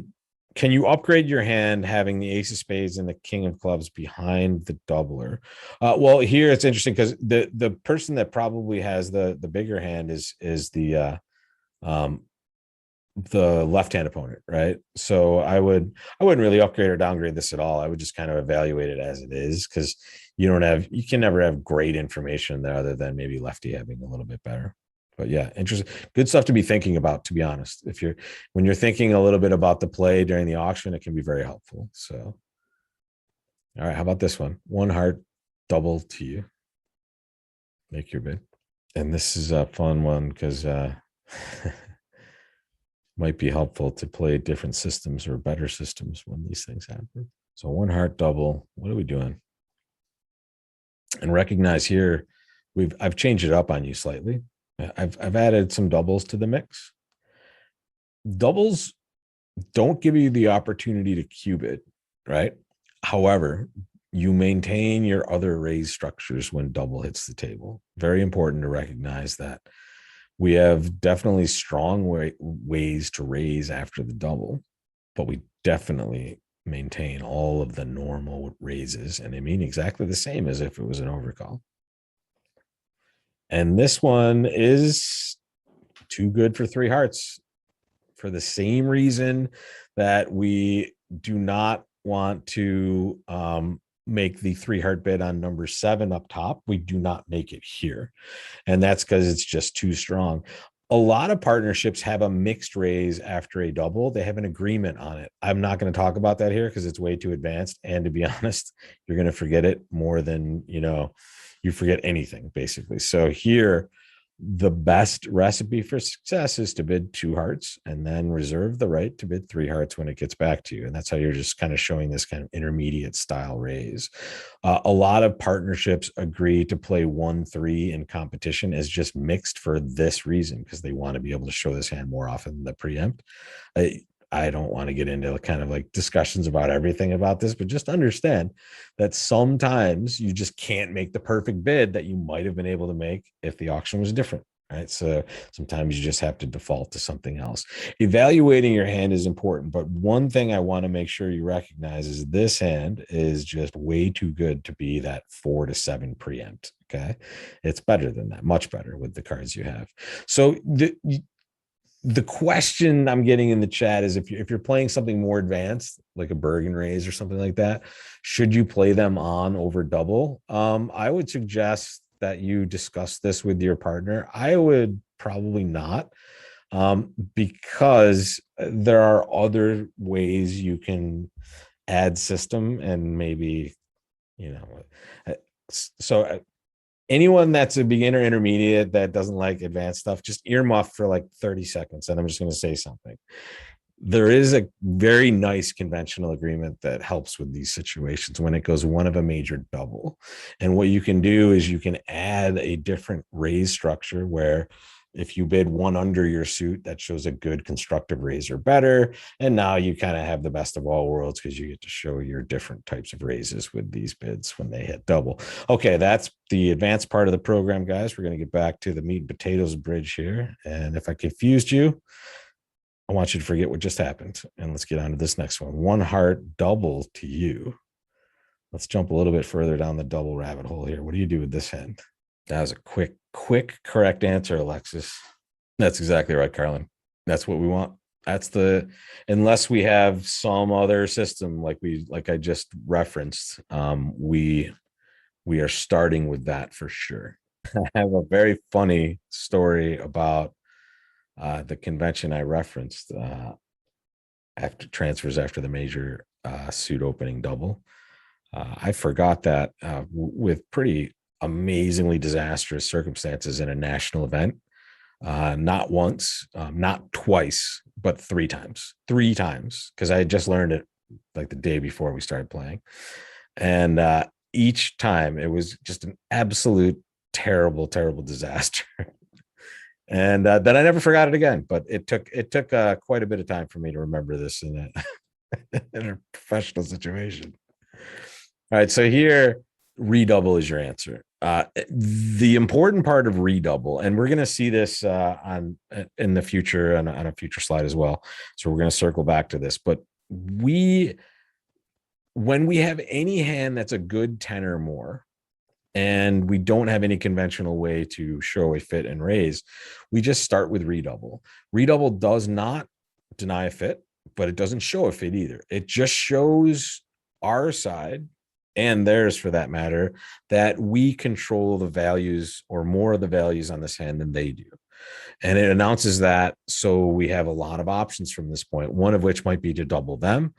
can you upgrade your hand having the ace of spades and the king of clubs behind the doubler? Well, here it's interesting because the person that probably has the bigger hand is the left-hand opponent, right? So I wouldn't really upgrade or downgrade this at all. I would just kind of evaluate it as it is, because you can never have great information there other than maybe lefty having a little bit better. But yeah, interesting, good stuff to be thinking about, to be honest. When you're thinking a little bit about the play during the auction, it can be very helpful. So all right, how about this one? 1 heart double to you. Make your bid. And this is a fun one because might be helpful to play different systems or better systems when these things happen. So 1 heart double. What are we doing? And recognize here, I've changed it up on you slightly. I've added some doubles to the mix. Doubles don't give you the opportunity to cube it, right? However, you maintain your other raise structures when double hits the table. Very important to recognize that. We have definitely strong ways to raise after the double, but we definitely maintain all of the normal raises, and they mean exactly the same as if it was an overcall. And this one is too good for 3 hearts for the same reason that we do not want to make the 3 heart bid on number 7 up top. We do not make it here. And that's because it's just too strong. A lot of partnerships have a mixed raise after a double. They have an agreement on it. I'm not going to talk about that here because it's way too advanced. And to be honest, you're going to forget it more than, you forget anything, basically. So here, the best recipe for success is to bid 2 hearts and then reserve the right to bid 3 hearts when it gets back to you. And that's how you're just kind of showing this kind of intermediate style raise. A lot of partnerships agree to play 1-3 in competition as just mixed for this reason, because they want to be able to show this hand more often than the preempt. I don't want to get into kind of like discussions about everything about this, but just understand that sometimes you just can't make the perfect bid that you might have been able to make if the auction was different, right? So sometimes you just have to default to something else. Evaluating your hand is important, but one thing I want to make sure you recognize is this hand is just way too good to be that 4-7 preempt. Okay. It's better than that, much better with the cards you have. So the question I'm getting in the chat is if you're playing something more advanced, like a Bergen raise or something like that, should you play them on over double? I would suggest that you discuss this with your partner. I would probably not, because there are other ways you can add system and maybe, so anyone that's a beginner intermediate that doesn't like advanced stuff, just earmuff for like 30 seconds. And I'm just going to say something. There is a very nice conventional agreement that helps with these situations when it goes one of a major double. And what you can do is you can add a different raise structure where if you bid 1 under your suit, that shows a good constructive raise or better. And now you kind of have the best of all worlds because you get to show your different types of raises with these bids when they hit double. Okay, that's the advanced part of the program, guys. We're going to get back to the meat and potatoes bridge here. And if I confused you, I want you to forget what just happened. And let's get on to this next one. 1 heart double to you. Let's jump a little bit further down the double rabbit hole here. What do you do with this hand? That was a quick, correct answer, Alexis. That's exactly right, Carlin. That's what we want. Unless we have some other system like I just referenced, we are starting with that for sure. I have a very funny story about the convention I referenced after transfers after the major suit opening double. I forgot that with pretty amazingly disastrous circumstances in a national event, not once, not twice, but three times. Three times, because I had just learned it like the day before we started playing. And each time it was just an absolute terrible, terrible disaster. And then I never forgot it again. But it took quite a bit of time for me to remember this in in a professional situation. All right, so here redouble is your answer. The important part of redouble, and we're going to see this on in the future on a future slide as well. So we're going to circle back to this, but when we have any hand that's a good 10 or more, and we don't have any conventional way to show a fit and raise, we just start with redouble. Redouble does not deny a fit, but it doesn't show a fit either. It just shows our side and theirs for that matter, that we control the values or more of the values on this hand than they do. And it announces that so we have a lot of options from this point, one of which might be to double them.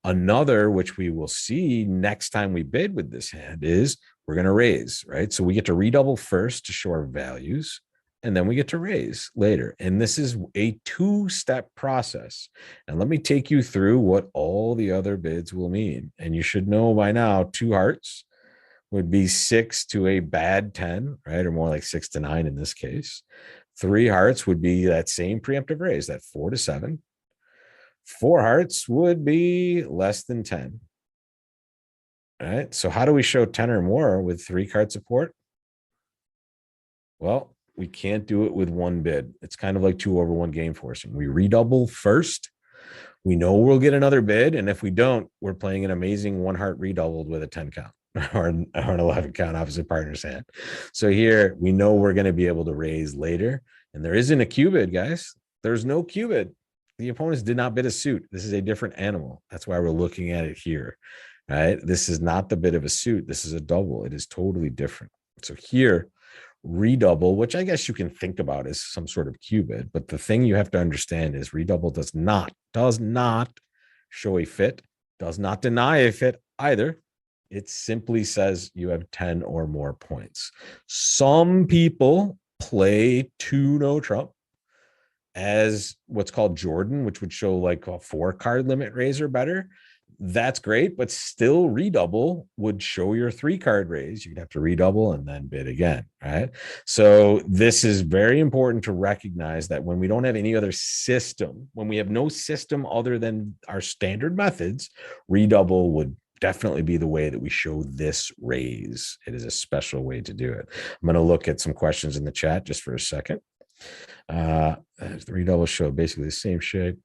Another, which we will see next time we bid with this hand, is we're going to raise, right? So we get to redouble first to show our values, and then we get to raise later. And this is a two-step process. And let me take you through what all the other bids will mean. And you should know by now, 2 hearts would be 6 to a bad 10, right? Or more like 6 to 9 in this case. 3 hearts would be that same preemptive raise, that 4 to 7. 4 hearts would be less than 10. All right. So how do we show 10 or more with 3 card support? Well, we can't do it with one bid. It's kind of like 2 over 1 game forcing. We redouble first. We know we'll get another bid. And if we don't, we're playing an amazing 1 heart redoubled with a 10 count or an 11 count opposite partner's hand. So here we know we're going to be able to raise later. And there isn't a Q bid, guys. There's no Q bid. The opponents did not bid a suit. This is a different animal. That's why we're looking at it here, right? This is not the bid of a suit. This is a double. It is totally different. So here, redouble, which I guess you can think about as some sort of Q bid, but the thing you have to understand is redouble does not show a fit, does not deny a fit either. It simply says you have 10 or more points. Some people play 2 no trump as what's called Jordan, which would show like a 4 card limit raise or better. That's great, but still redouble would show your 3 card raise. You'd have to redouble and then bid again, right? So this is very important to recognize that when we don't have any other system, when we have no system other than our standard methods, redouble would definitely be the way that we show this raise. It is a special way to do it. I'm going to look at some questions in the chat just for a second. The redouble show basically the same shape.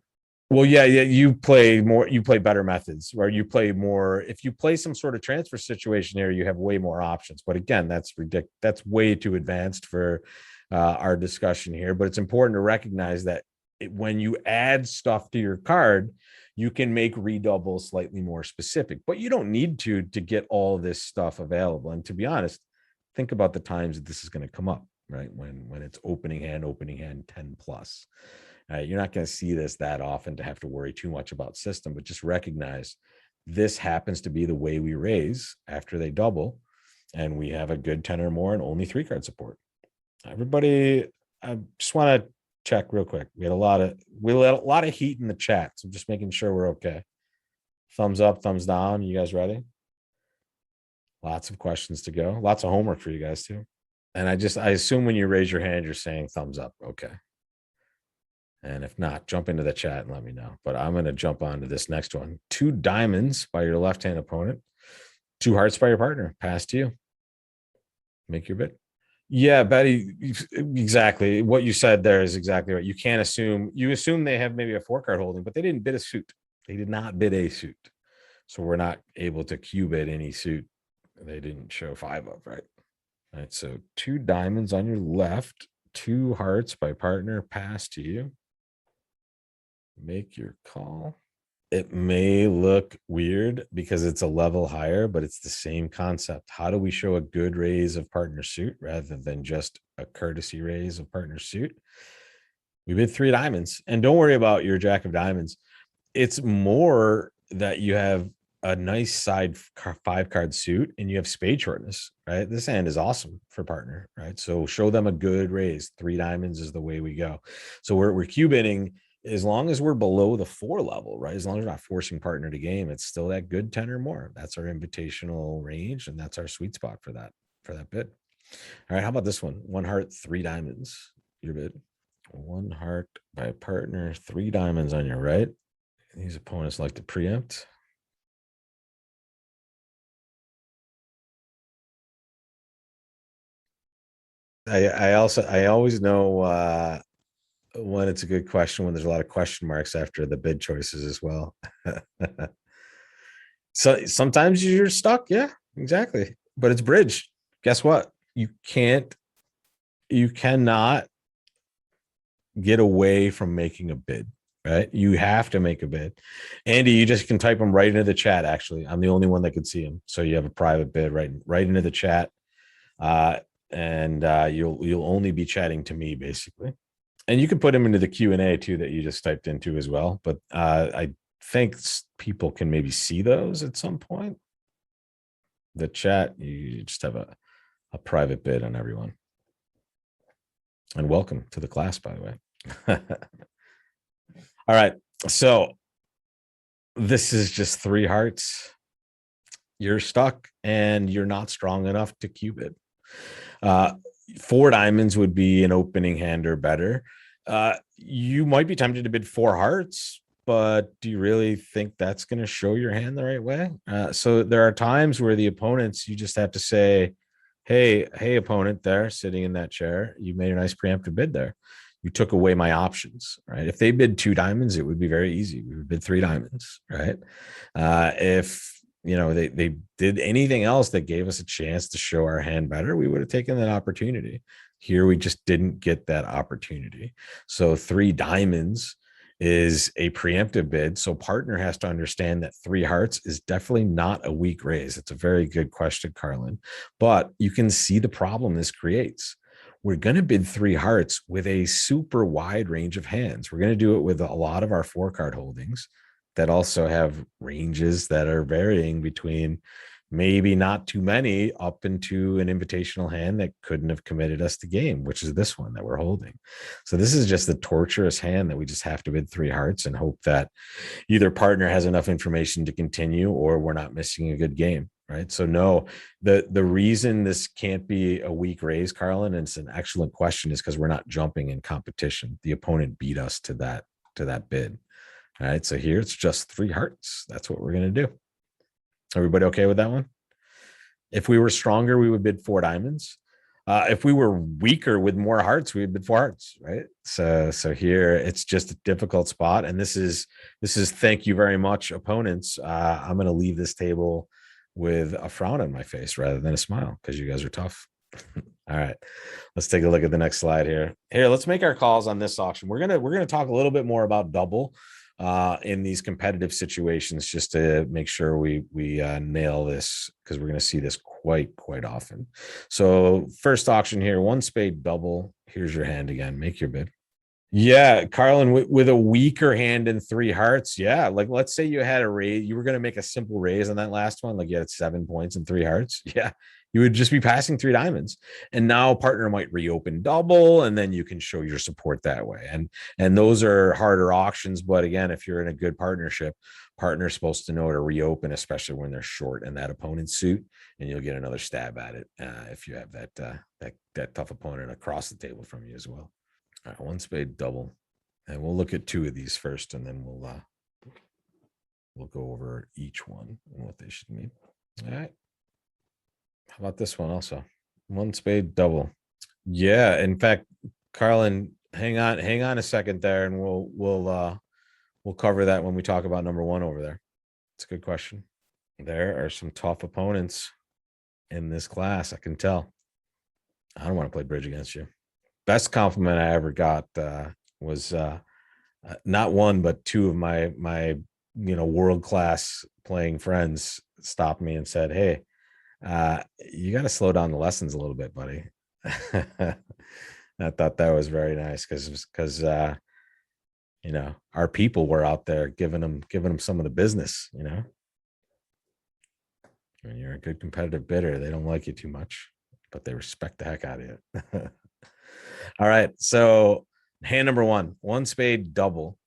Well, yeah, you play better methods where you play more. If you play some sort of transfer situation here, you have way more options. But again, that's ridiculous. That's way too advanced for our discussion here. But it's important to recognize that when you add stuff to your card, you can make redouble slightly more specific, but you don't need to get all this stuff available. And to be honest, think about the times that this is going to come up, right? When it's opening hand 10 plus. You're not going to see this that often to have to worry too much about system, but just recognize this happens to be the way we raise after they double, and we have a good 10 or more and only 3 card support. Everybody, I just want to check real quick. We had a lot of heat in the chat, so just making sure we're okay. Thumbs up, thumbs down. You guys ready? Lots of questions to go. Lots of homework for you guys too. And I assume when you raise your hand, you're saying thumbs up. Okay. And if not, jump into the chat and let me know. But I'm going to jump on to this next one. 2 diamonds by your left-hand opponent. 2 hearts by your partner. Pass to you. Make your bid. Yeah, Betty, exactly. What you said there is exactly right. You can't assume. You assume they have maybe a 4 card holding, but they didn't bid a suit. They did not bid a suit. So we're not able to Q bid any suit. They didn't show 5 of, right? All right, so 2 diamonds on your left. 2 hearts by partner. Pass to you. Make your call. It may look weird because it's a level higher, but it's the same concept. How do we show a good raise of partner suit rather than just a courtesy raise of partner suit? We bid 3 diamonds, and don't worry about your jack of diamonds. It's more that you have a nice side 5-card suit and you have spade shortness, right? This hand is awesome for partner, right? So show them a good raise. 3 diamonds is the way we go. So we're cube inning as long as we're below the 4 level, right? As long as we're not forcing partner to game, it's still that good 10 or more. That's our invitational range, and that's our sweet spot for that bid. All right, how about this one? 1 heart, 3 diamonds. Your bid. 1 heart by partner, 3 diamonds on your right. These opponents like to preempt. I always know when it's a good question when there's a lot of question marks after the bid choices as well. So sometimes you're stuck. Yeah, exactly. But it's bridge. Guess what? You cannot get away from making a bid, right? You have to make a bid. Andy, you just can type them right into the chat. Actually, I'm the only one that could see them. So you have a private bid right into the chat. And you'll only be chatting to me basically. And you can put them into the Q&A too that you just typed into as well. But I think people can maybe see those at some point. The chat, you just have a private bid on everyone. And welcome to the class, by the way. All right. So this is just 3 hearts. You're stuck and you're not strong enough to cube it. 4 diamonds would be an opening hand or better. You might be tempted to bid 4 hearts, but do you really think that's going to show your hand the right way? So there are times where the opponents, you just have to say, hey, opponent there sitting in that chair, you made a nice preemptive bid there. You took away my options, right? If they bid 2 diamonds, it would be very easy. We would bid 3 diamonds, right? If they did anything else that gave us a chance to show our hand better, we would have taken that opportunity. Here, we just didn't get that opportunity. So 3 diamonds is a preemptive bid. So partner has to understand that 3 hearts is definitely not a weak raise. It's a very good question, Carlin. But you can see the problem this creates. We're going to bid 3 hearts with a super wide range of hands. We're going to do it with a lot of our 4-card holdings that also have ranges that are varying between maybe not too many up into an invitational hand that couldn't have committed us to game, which is this one that we're holding. So this is just a torturous hand that we just have to bid 3 hearts and hope that either partner has enough information to continue or we're not missing a good game. Right. So no, the reason this can't be a weak raise, Carlin, and it's an excellent question, is because we're not jumping in competition. The opponent beat us to that bid. All right. So here it's just 3 hearts. That's what we're going to do. Everybody okay with that one? If we were stronger, we would bid 4 diamonds. If we were weaker with more hearts, we would bid 4 hearts, right? So here it's just a difficult spot. And this is thank you very much, opponents. I'm going to leave this table with a frown on my face rather than a smile because you guys are tough. All right, let's take a look at the next slide here. Here, let's make our calls on this auction. We're gonna talk a little bit more about double in these competitive situations, just to make sure we nail this, because we're going to see this quite often. So first auction here, 1 spade double. Here's your hand again. Make your bid. Yeah, Carlin, with a weaker hand in 3 hearts. Yeah, like let's say you had a raise, you were going to make a simple raise on that last one, like you had 7 points and 3 hearts. Yeah, you would just be passing 3 diamonds, and now partner might reopen double, and then you can show your support that way. And those are harder auctions, but again, if you're in a good partnership, partner's supposed to know to reopen, especially when they're short in that opponent's suit, and you'll get another stab at it if you have that tough opponent across the table from you as well. All right, 1 spade double, and we'll look at 2 of these first, and then we'll go over each one and what they should mean. All right. How about this one also? 1 spade double. Yeah. In fact, Carlin, hang on a second there, and we'll cover that when we talk about number 1 over there. It's a good question. There are some tough opponents in this class. I can tell. I don't want to play bridge against you. Best compliment I ever got was not 1 but 2 of my world-class playing friends stopped me and said, "Hey, you got to slow down the lessons a little bit, buddy." I thought that was very nice because our people were out there giving them some of the business. When you're a good competitive bidder, they don't like you too much, but they respect the heck out of you. All right, so hand number one spade double.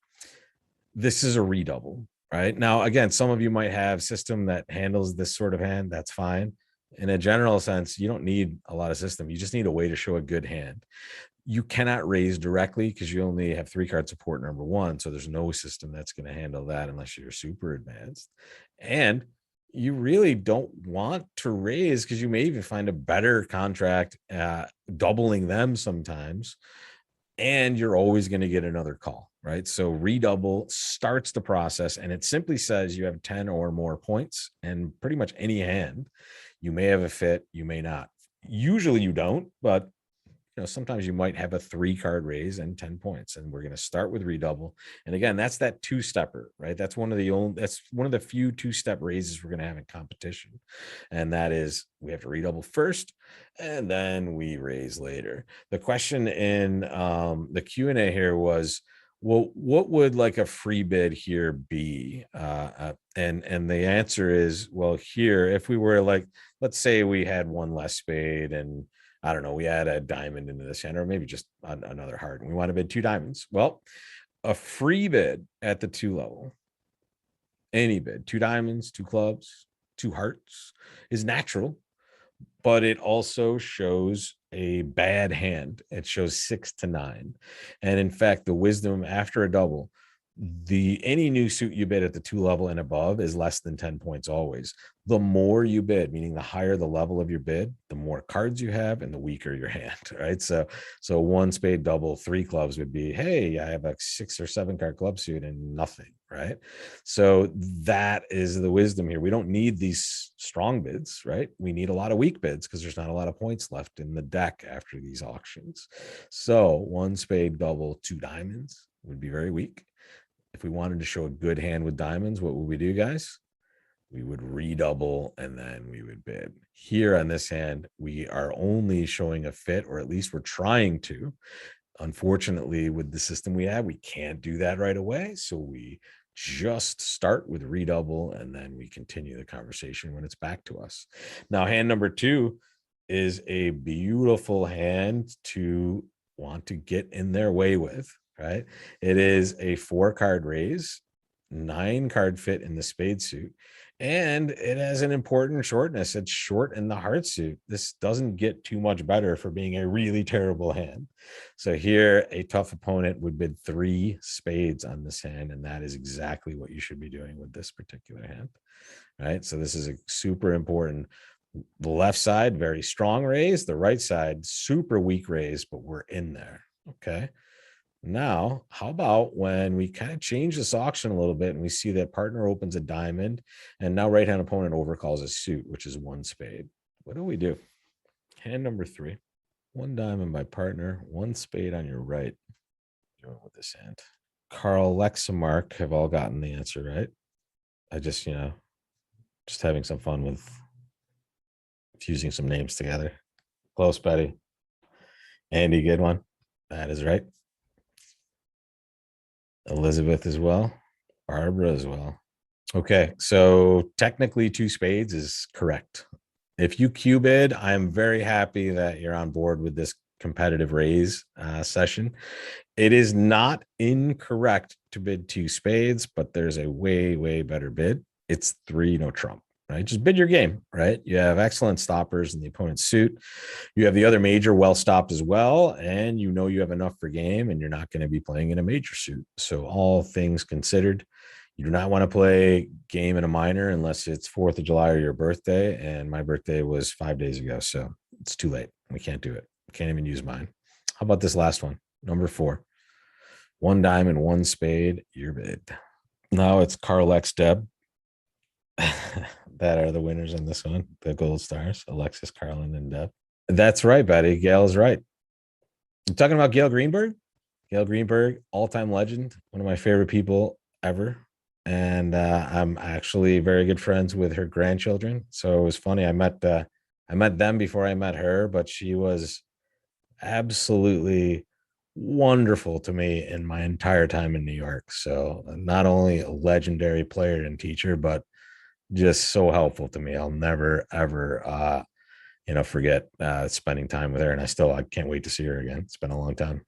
This is a redouble, right? Now, again, some of you might have system that handles this sort of hand. That's fine. In a general sense, you don't need a lot of system. You just need a way to show a good hand. You cannot raise directly because you only have 3-card support number one. So there's no system that's going to handle that unless you're super advanced. And you really don't want to raise because you may even find a better contract doubling them sometimes. And you're always going to get another call, right? So redouble starts the process, and it simply says you have 10 or more points, and pretty much any hand. You may have a fit, you may not. Usually you don't, but sometimes you might have a 3-card raise and 10 points, and we're going to start with redouble. And again, that's that 2-stepper, right? That's one of the few 2-step raises we're going to have in competition. And that is, we have to redouble first and then we raise later. The question in the Q&A here was, well, what would like a free bid here be? And the answer is, well, here, if we were like, let's say we had one less spade and I don't know, we add a diamond into this hand, or maybe just another heart, and we want to bid 2 diamonds. Well, a free bid at the 2 level, any bid, 2 diamonds, 2 clubs, 2 hearts, is natural, but it also shows a bad hand. It shows 6 to 9. And in fact, the wisdom after a double, any new suit you bid at the 2 level and above is less than 10 points always. The more you bid, meaning the higher the level of your bid, the more cards you have and the weaker your hand, right? So 1 spade double, 3 clubs would be, hey, I have a 6 or 7 card club suit and nothing, right? So that is the wisdom here. We don't need these strong bids, right? We need a lot of weak bids because there's not a lot of points left in the deck after these auctions. So 1 spade double, 2 diamonds would be very weak. If we wanted to show a good hand with diamonds, what would we do, guys? We would redouble and then we would bid. Here on this hand, we are only showing a fit, or at least we're trying to. Unfortunately, with the system we have, we can't do that right away. So we just start with redouble and then we continue the conversation when it's back to us. Now, hand number 2 is a beautiful hand to want to get in their way with. Right? It is a 4-card raise, 9-card fit in the spade suit, and it has an important shortness. It's short in the heart suit. This doesn't get too much better for being a really terrible hand. So here, a tough opponent would bid 3 spades on this hand, and that is exactly what you should be doing with this particular hand. Right? So this is a super important. The left side, very strong raise. The right side, super weak raise, but we're in there. Okay. Now, how about when we kind of change this auction a little bit and we see that partner opens a diamond and now right-hand opponent overcalls a suit, which is 1 spade. What do we do? Hand number 3, 1 diamond by partner, 1 spade on your right. Doing with this hand. Carl, Lex, and Mark have all gotten the answer right. I just having some fun with fusing some names together. Close, Betty. Andy, good one. That is right. Elizabeth as well. Barbara as well. Okay, so technically 2 spades is correct. If you Q bid, I'm very happy that you're on board with this competitive raise session. It is not incorrect to bid 2 spades, but there's a way, way better bid. It's 3 no trump. Right? Just bid your game, right? You have excellent stoppers in the opponent's suit. You have the other major well stopped as well, and you have enough for game, and you're not going to be playing in a major suit. So all things considered, you do not want to play game in a minor unless it's 4th of July or your birthday, and my birthday was 5 days ago, so it's too late. We can't do it. We can't even use mine. How about this last one? Number 4. 1 diamond, 1 spade, your bid. Now it's Carl X Deb. That are the winners in this one, the gold stars, Alexis, Carlin, and Deb. That's right, Betty. Gail is right. I'm talking about Gail Greenberg. Gail Greenberg, all-time legend, one of my favorite people ever. and I'm actually very good friends with her grandchildren. So it was funny. I met them before I met her, but she was absolutely wonderful to me in my entire time in New York. So not only a legendary player and teacher, but just so helpful to me. I'll never ever forget spending time with her, and I can't wait to see her again. It's been a long time.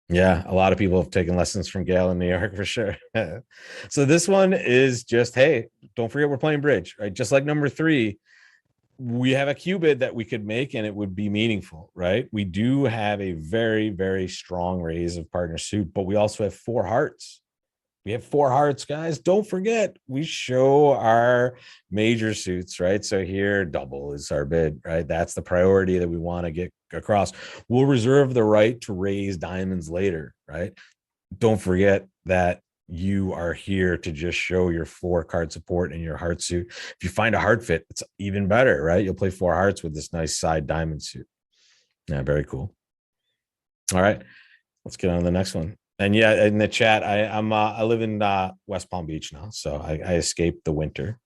Yeah, a lot of people have taken lessons from Gail in New York for sure. So this one is just, hey, don't forget we're playing bridge, right? Just like number three, we have a cubid that we could make and it would be meaningful, right? We do have a very, very strong raise of partner suit, but we also have four hearts. We have four hearts, guys. Don't forget, we show our major suits, right? So here, double is our bid, right? That's the priority that we want to get across. We'll reserve the right to raise diamonds later, right? Don't forget that you are here to just show your four card support and your heart suit. If you find a heart fit, it's even better, right? You'll play four hearts with this nice side diamond suit. Yeah, very cool. All right, let's get on to the next one. And yeah, in the chat, I live in West Palm Beach now, so I escaped the winter.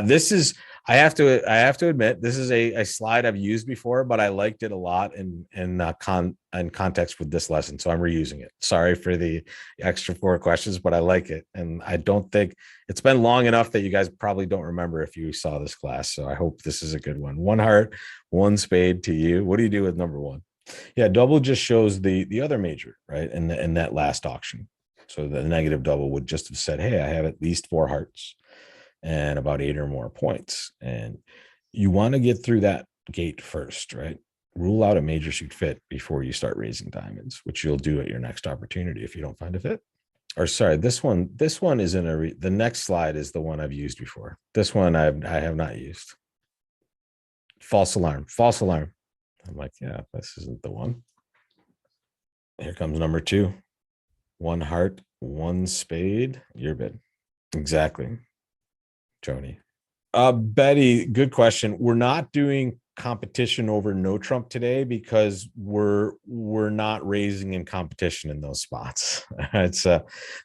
This is I have to admit this is a slide I've used before, but I liked it a lot in context with this lesson, so I'm reusing it. Sorry for the extra four questions, but I like it, and I don't think it's been long enough that you guys probably don't remember if you saw this class. So I hope this is a good one. One heart, one spade to you. What do you do with number one? Yeah, double just shows the other major, right? In that last auction. So the negative double would just have said, hey, I have at least four hearts and about eight or more points. And you want to get through that gate first, right? Rule out a major suit fit before you start raising diamonds, which you'll do at your next opportunity if you don't find a fit. Or sorry, this one isn't the next slide is the one I've used before. This one I have not used. False alarm, false alarm. I'm like, yeah, this isn't the one. Here comes number two. One heart, one spade. Your bid. Exactly. Joni. Betty, good question. We're not doing competition over no Trump today because we're not raising in competition in those spots. It's so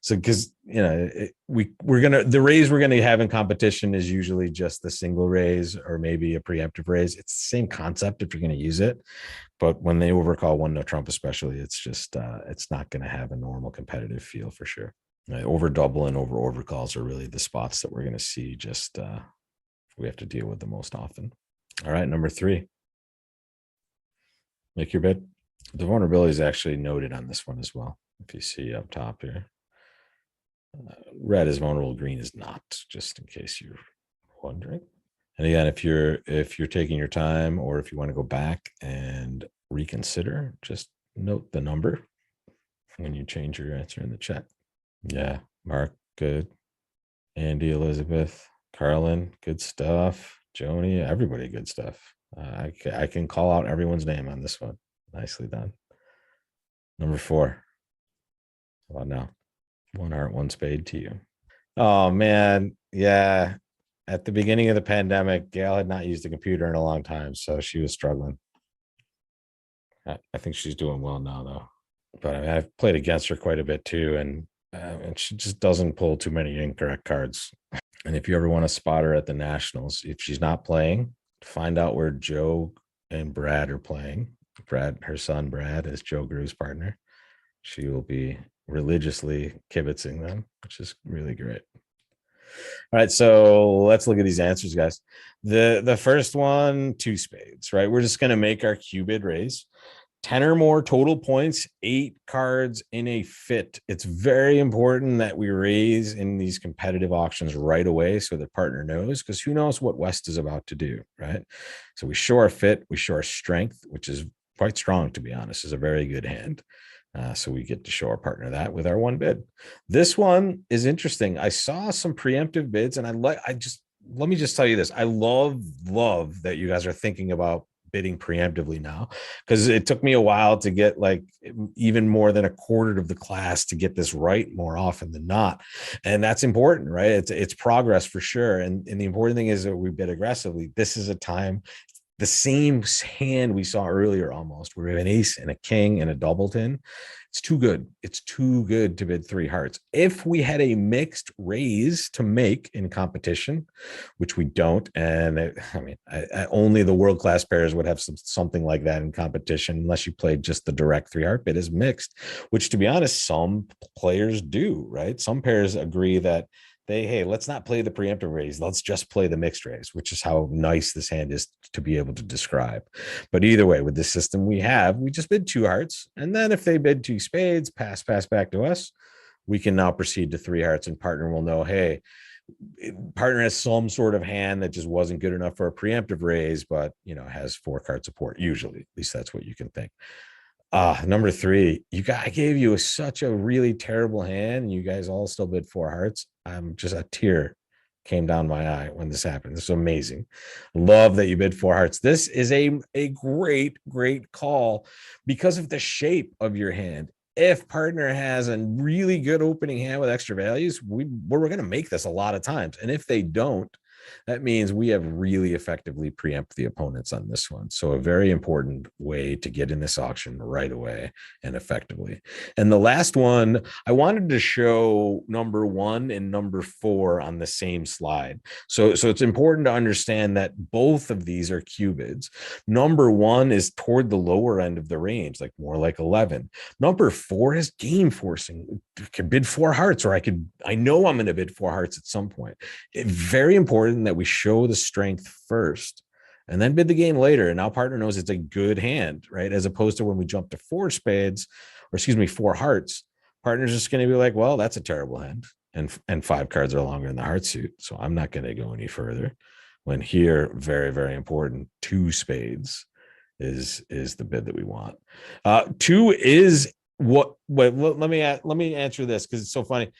because we're gonna the raise we're gonna have in competition is usually just the single raise or maybe a preemptive raise. It's the same concept if you're gonna use it, but when they overcall one no Trump, especially, it's just it's not gonna have a normal competitive feel for sure. Over double and over overcalls are really the spots that we're gonna see just we have to deal with the most often. All right, number three. Make your bid. The vulnerability is actually noted on this one as well. If you see up top here, red is vulnerable, green is not. Just in case you're wondering. And again, if you're taking your time, or if you want to go back and reconsider, just note the number when you change your answer in the chat. Yeah, Mark, good. Andy, Elizabeth, Carlin, good stuff. Joni, everybody, good stuff. I can call out everyone's name on this one. Nicely done. Number four. How about now? One heart, one spade to you. Oh man, yeah. At the beginning of the pandemic, Gail had not used a computer in a long time, so she was struggling. I think she's doing well now, though. But I mean, I've played against her quite a bit too, and she just doesn't pull too many incorrect cards. And if you ever want to spot her at the Nationals, if she's not playing, find out where Joe and Brad are playing. Brad, her son Brad, is Joe Grew's partner. She will be religiously kibitzing them, which is really great. All right, so let's look at these answers, guys. The first one, two spades, right? We're just going to make our cubid raise. 10 or more total points, 8 cards in a fit. It's very important that we raise in these competitive auctions right away so the partner knows, because who knows what West is about to do, right? So we show our fit, we show our strength, which is quite strong, to be honest, is a very good hand. So we get to show our partner that with our one bid. This one is interesting. I saw some preemptive bids, and let me just tell you this. I love that you guys are thinking about bidding preemptively now, because it took me a while to get like even more than a quarter of the class to get this right more often than not. And that's important, right? It's progress for sure. And the important thing is that we bid aggressively. This is a time, the same hand we saw earlier, almost, where we have an ace and a king and a doubleton. It's too good. It's too good to bid three hearts. If we had a mixed raise to make in competition, which we don't, and only the world-class pairs would have something like that in competition, unless you played just the direct three heart bid is mixed, which, to be honest, some players do, right? Some pairs agree that hey, let's not play the preemptive raise. Let's just play the mixed raise, which is how nice this hand is to be able to describe. But either way, with the system we have, we just bid two hearts. And then if they bid two spades, pass back to us, we can now proceed to three hearts, and partner will know, hey, partner has some sort of hand that just wasn't good enough for a preemptive raise, but has four card support. Usually, at least that's what you can think. Number three, I gave you such a really terrible hand, and you guys all still bid four hearts. I'm just a tear came down my eye when this happened. This is amazing. Love that you bid four hearts. This is a great call because of the shape of your hand. If partner has a really good opening hand with extra values, we're going to make this a lot of times. And if they don't, that means we have really effectively preempt the opponents on this one. So a very important way to get in this auction right away and effectively. And the last one, I wanted to show number 1 and number 4 on the same slide. So it's important to understand that both of these are cubids. Number 1 is toward the lower end of the range, like more like 11. Number 4 is game forcing. I could bid four hearts, or I know I'm going to bid four hearts at some point. It's very important that we show the strength first and then bid the game later. And now partner knows it's a good hand, right? As opposed to when we jump to four hearts, partner's just going to be like, well, that's a terrible hand. And 5 cards are longer in the heart suit. So I'm not going to go any further. When here, very, very important, 2 spades is the bid that we want. 2 is let me answer this because it's so funny.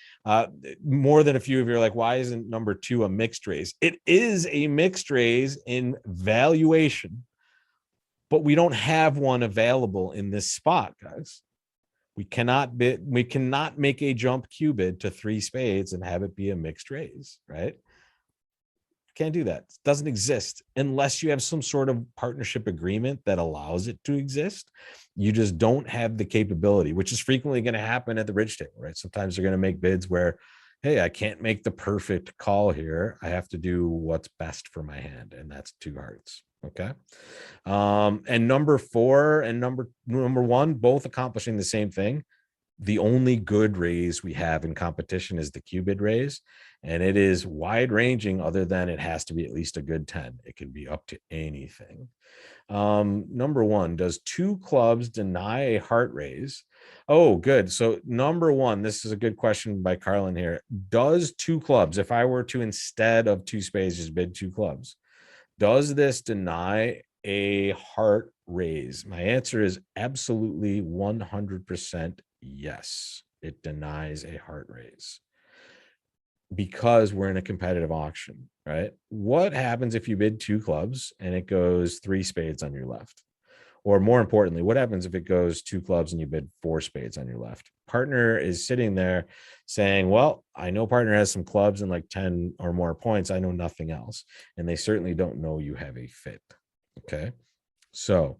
More than a few of you are like, why isn't number 2 a mixed raise? It is a mixed raise in valuation, but we don't have one available in this spot, guys. We cannot make a jump cubid to 3 spades and have it be a mixed raise, right? Can't do that. It doesn't exist unless you have some sort of partnership agreement that allows it to exist. You just don't have the capability, which is frequently going to happen at the bridge table, right? Sometimes they're going to make bids where, hey, I can't make the perfect call here. I have to do what's best for my hand, and that's 2 hearts. Okay. And number 4 and number 1, both accomplishing the same thing. The only good raise we have in competition is the cubid raise, and it is wide ranging other than it has to be at least a good 10. It can be up to anything. Number 1, does 2 clubs deny a heart raise? Oh, good. So number 1, this is a good question by Carlin here. Does 2 clubs, if I were to, instead of 2 spades, just bid 2 clubs, does this deny a heart raise? My answer is absolutely 100% yes. It denies a heart raise because we're in a competitive auction, right? What happens if you bid 2 clubs and it goes 3 spades on your left? Or more importantly, what happens if it goes 2 clubs and you bid 4 spades on your left? Partner is sitting there saying, well, I know partner has some clubs and like 10 or more points. I know nothing else. And they certainly don't know you have a fit. Okay. So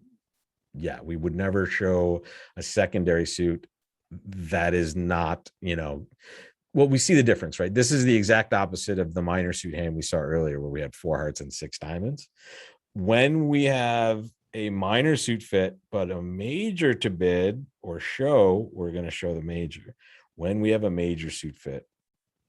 yeah, we would never show a secondary suit that is not, well, we see the difference, right? This is the exact opposite of the minor suit hand we saw earlier, where we had 4 hearts and 6 diamonds. When we have a minor suit fit, but a major to bid or show, we're going to show the major. When we have a major suit fit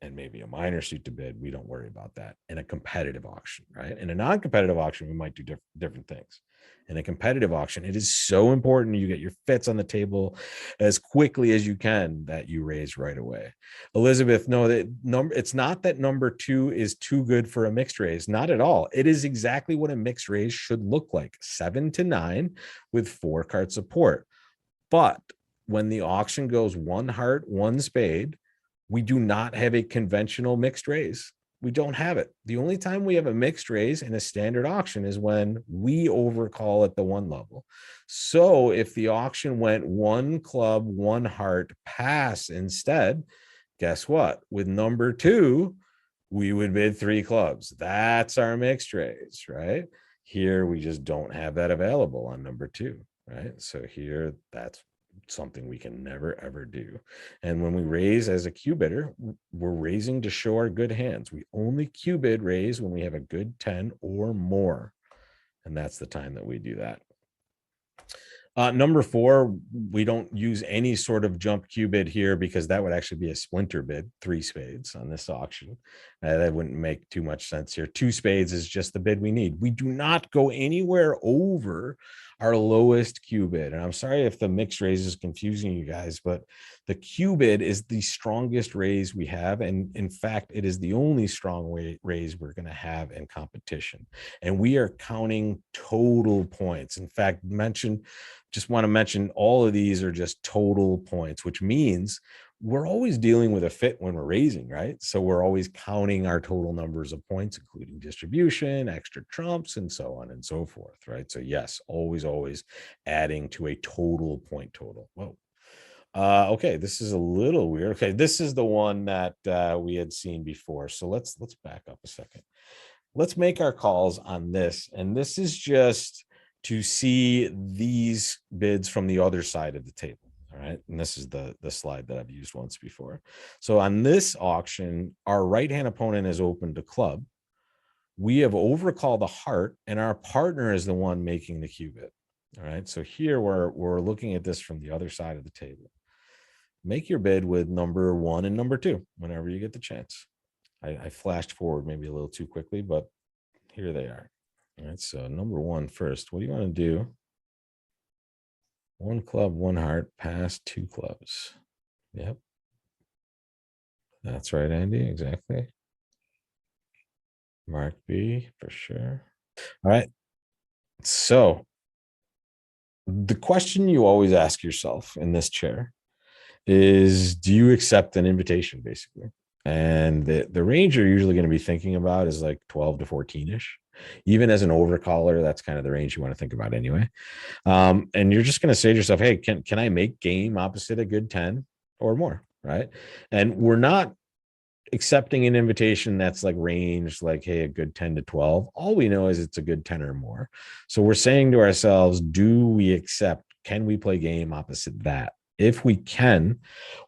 and maybe a minor suit to bid, we don't worry about that in a competitive auction, right? In a non-competitive auction, we might do different things. In a competitive auction, it is so important you get your fits on the table as quickly as you can that you raise right away. Elizabeth, no, it's not that number 2 is too good for a mixed raise. Not at all. It is exactly what a mixed raise should look like: 7 to 9 with 4 card support. But when the auction goes 1 heart, 1 spade, we do not have a conventional mixed raise. We don't have it. The only time we have a mixed raise in a standard auction is when we overcall at the 1 level. So if the auction went 1 club, 1 heart, pass instead, guess what? With number 2, we would bid 3 clubs. That's our mixed raise, right? Here, we just don't have that available on number 2, right? So here, that's something we can never, ever do. And when we raise as a Q bidder, we're raising to show our good hands. We only Q bid raise when we have a good 10 or more. And that's the time that we do that. Number 4, we don't use any sort of jump Q bid here because that would actually be a splinter bid, 3 spades on this auction. That wouldn't make too much sense here. 2 spades is just the bid we need. We do not go anywhere over our lowest Q bid. And I'm sorry if the mixed raise is confusing you guys, but the Q bid is the strongest raise we have. And in fact, it is the only strong raise we're going to have in competition. And we are counting total points. In fact, just want to mention all of these are just total points, which means we're always dealing with a fit when we're raising, right? So we're always counting our total numbers of points, including distribution, extra trumps, and so on and so forth, right? So yes, always adding to a total point total. Whoa. Okay, this is a little weird. Okay, this is the one that we had seen before. So let's back up a second. Let's make our calls on this. And this is just to see these bids from the other side of the table. All right. And this is the slide that I've used once before. So on this auction, our right-hand opponent is open to club. We have overcalled the heart, and our partner is the one making the Q bid. All right. So here we're looking at this from the other side of the table. Make your bid with number 1 and number 2 whenever you get the chance. I flashed forward maybe a little too quickly, but here they are. All right, so number 1 first. What do you want to do? 1 club, 1 heart, pass 2 clubs. Yep. That's right, Andy. Exactly. Mark B for sure. All right. So the question you always ask yourself in this chair is, do you accept an invitation, basically? And the range you're usually going to be thinking about is like 12 to 14-ish. Even as an overcaller, that's kind of the range you want to think about anyway. And you're just going to say to yourself, hey, can I make game opposite a good 10 or more, right? And we're not accepting an invitation that's like range, like, hey, a good 10 to 12. All we know is it's a good 10 or more. So we're saying to ourselves, do we accept, can we play game opposite that? If we can,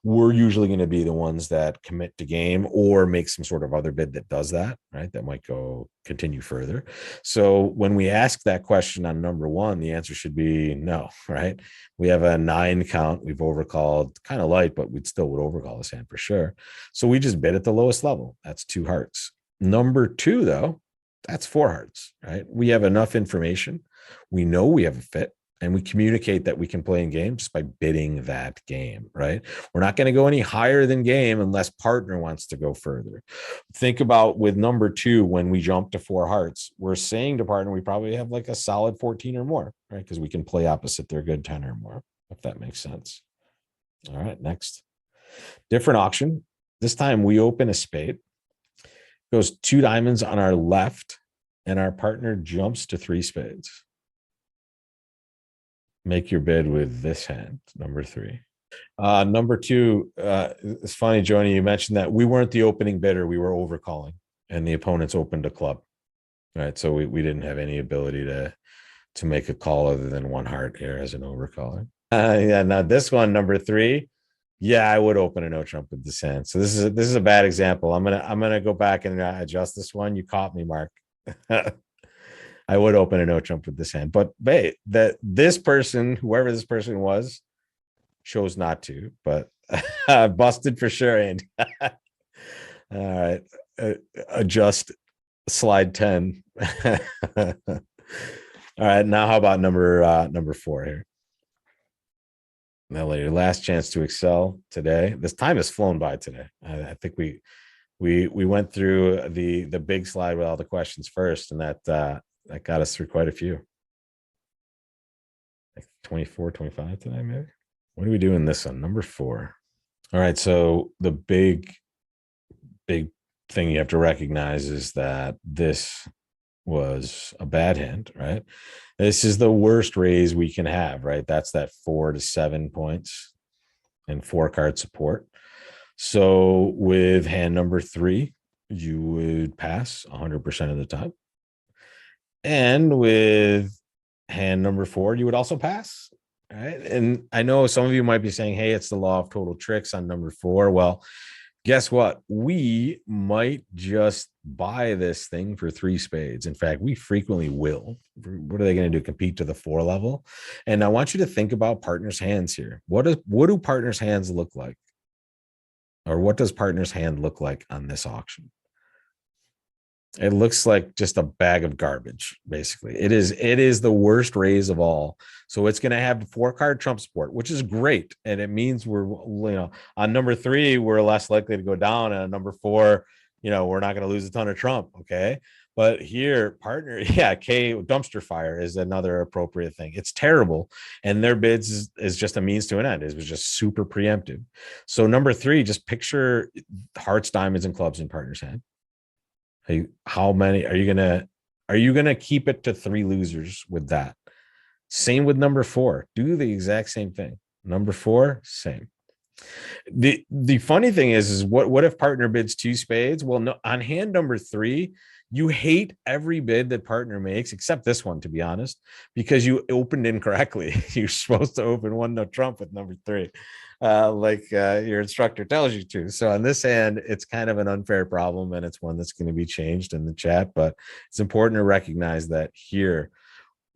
we're usually going to be the ones that commit to game or make some sort of other bid that does that, right? That might go continue further. So when we ask that question on number 1, the answer should be no, right? We have a 9 count. We've overcalled, kind of light, but we'd still would overcall this hand for sure. So we just bid at the lowest level. That's 2 hearts. Number 2, though, that's 4 hearts, right? We have enough information. We know we have a fit. And we communicate that we can play in game just by bidding that game, right? We're not going to go any higher than game unless partner wants to go further. Think about with number 2, when we jump to 4 hearts, we're saying to partner, we probably have like a solid 14 or more, right? Because we can play opposite their good 10 or more, if that makes sense. All right, next. Different auction. This time we open a spade. Goes 2 diamonds on our left, and our partner jumps to 3 spades. Make your bid with this hand, number 3. Number 2, it's funny, Joni, you mentioned that we weren't the opening bidder. We were overcalling, and the opponents opened a club, right? So we didn't have any ability to make a call other than 1 heart here as an overcaller. Yeah, now this one, number 3, yeah, I would open a no trump with this hand. So this is a bad example. I'm gonna go back and adjust this one. You caught me, Mark. I would open a no trump with this hand, but this person, whoever this person was, chose not to. But busted for sure, Andy. All right, adjust slide 10. All right, now how about number 4 here? Now, your last chance to excel today. This time has flown by today. I think we went through the big slide with all the questions first, and that got us through quite a few. Like 24, 25 today, maybe. What do we do in this one? Number 4. All right. So the big thing you have to recognize is that this was a bad hand, right? This is the worst raise we can have, right? That's that 4 to 7 points and 4 card support. So with hand number 3, you would pass 100% of the time. And with hand number 4, you would also pass. All right. And I know some of you might be saying, hey, it's the law of total tricks on number 4. Well, guess what? We might just buy this thing for 3 spades. In fact, we frequently will. What are they going to do? Compete to the 4 level? And I want you to think about partners' hands here. What do partners' hands look like? Or what does partner's hand look like on this auction? It looks like just a bag of garbage, basically. It is the worst raise of all. So it's going to have 4-card trump support, which is great. And it means we're, on number 3, we're less likely to go down. And on number 4, we're not going to lose a ton of trump. Okay. But here, partner, yeah, K dumpster fire is another appropriate thing. It's terrible. And their bids is just a means to an end. It was just super preemptive. So number 3, just picture hearts, diamonds, and clubs in partner's hand. How many are you gonna keep it to 3 losers with that? Same with number 4. Do the exact same thing. Number 4, same. The funny thing is what if partner bids 2 spades? Well, no, on hand number 3, you hate every bid that partner makes except this one, to be honest, because you opened incorrectly. You're supposed to open 1 no trump with number 3, like your instructor tells you to. So on this hand, it's kind of an unfair problem, and it's one that's going to be changed in the chat. But it's important to recognize that here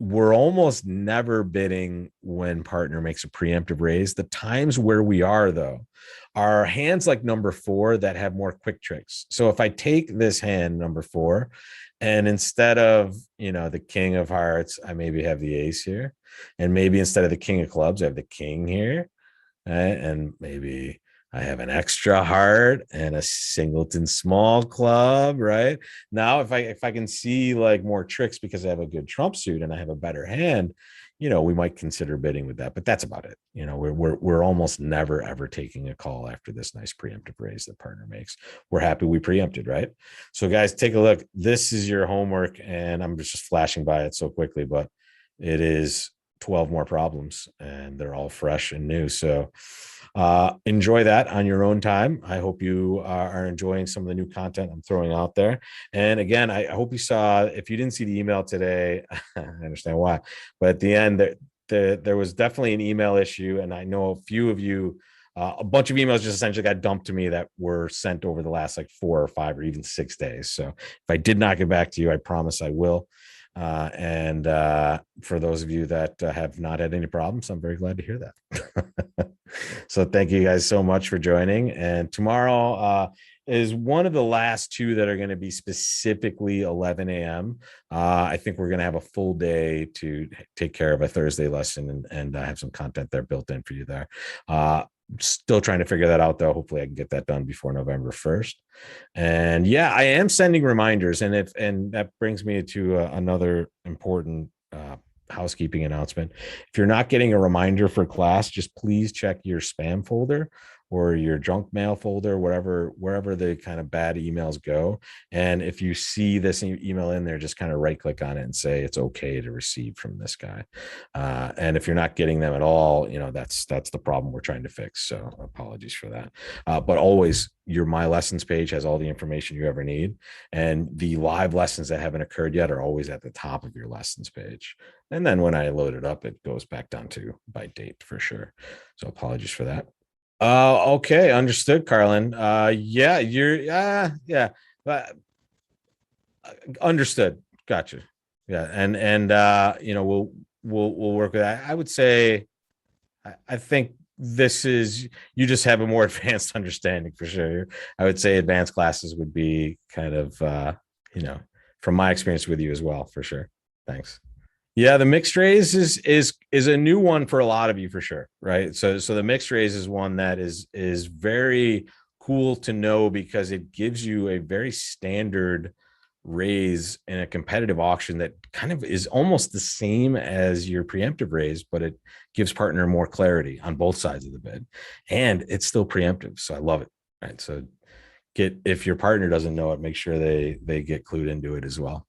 we're almost never bidding when partner makes a preemptive raise. The times where we are, though, are hands like number 4 that have more quick tricks. So if I take this hand, number 4, and instead of, the king of hearts, I maybe have the ace here. And maybe instead of the king of clubs, I have the king here. Right? And maybe I have an extra heart and a singleton small club, right? Now, if I can see like more tricks because I have a good trump suit and I have a better hand, we might consider bidding with that. But that's about it. We're almost never ever taking a call after this nice preemptive raise that partner makes. We're happy we preempted, right? So guys, take a look. This is your homework, and I'm just flashing by it so quickly, but it is 12 more problems, and they're all fresh and new. So enjoy that on your own time. I hope you are enjoying some of the new content I'm throwing out there. And again, I hope you saw, if you didn't see the email today, I understand why, but at the end there was definitely an email issue. And I know a few of you, a bunch of emails just essentially got dumped to me that were sent over the last like 4 or 5 or even 6 days. So if I did not get back to you, I promise I will. And for those of you that have not had any problems, I'm very glad to hear that. So thank you guys so much for joining. And tomorrow is one of the last 2 that are going to be specifically 11 a.m. I think we're going to have a full day to take care of a Thursday lesson and have some content there built in for you there. Still trying to figure that out, though. Hopefully I can get that done before November 1st. And yeah, I am sending reminders. And that brings me to another important housekeeping announcement. If you're not getting a reminder for class, just please check your spam folder or your junk mail folder, wherever the kind of bad emails go. And if you see this email in there, just kind of right click on it and say it's okay to receive from this guy. And if you're not getting them at all, that's the problem we're trying to fix. So apologies for that. But always, your My Lessons page has all the information you ever need. And the live lessons that haven't occurred yet are always at the top of your lessons page. And then when I load it up, it goes back down to by date for sure. So apologies for that. Okay, understood, Carlin. Yeah, yeah, but understood. Gotcha. Yeah, and we'll work with that. I would say, I think this is, you just have a more advanced understanding for sure. I would say advanced classes would be kind of from my experience with you as well, for sure. Thanks. Yeah, the mixed raise is a new one for a lot of you for sure, right? So the mixed raise is one that is very cool to know because it gives you a very standard raise in a competitive auction that kind of is almost the same as your preemptive raise, but it gives partner more clarity on both sides of the bid, and it's still preemptive. So I love it. Right. So if your partner doesn't know it, make sure they get clued into it as well.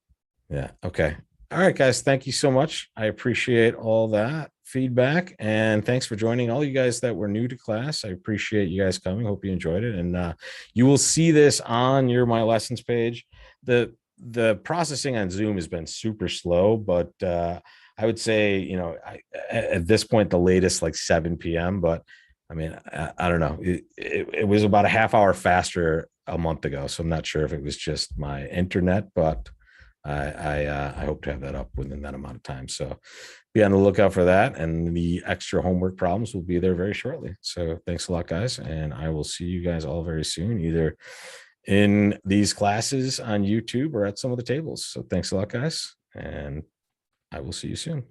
Yeah. Okay. All right, guys. Thank you so much. I appreciate all that feedback, and thanks for joining. All you guys that were new to class, I appreciate you guys coming. Hope you enjoyed it, and you will see this on your My Lessons page. The the processing on Zoom has been super slow, but I would say, at this point, the latest like 7 p.m. But I mean, I don't know. It was about a half hour faster a month ago. So I'm not sure if it was just my internet, but I hope to have that up within that amount of time. So be on the lookout for that. And the extra homework problems will be there very shortly. So thanks a lot, guys. And I will see you guys all very soon, either in these classes on YouTube or at some of the tables. So thanks a lot, guys. And I will see you soon.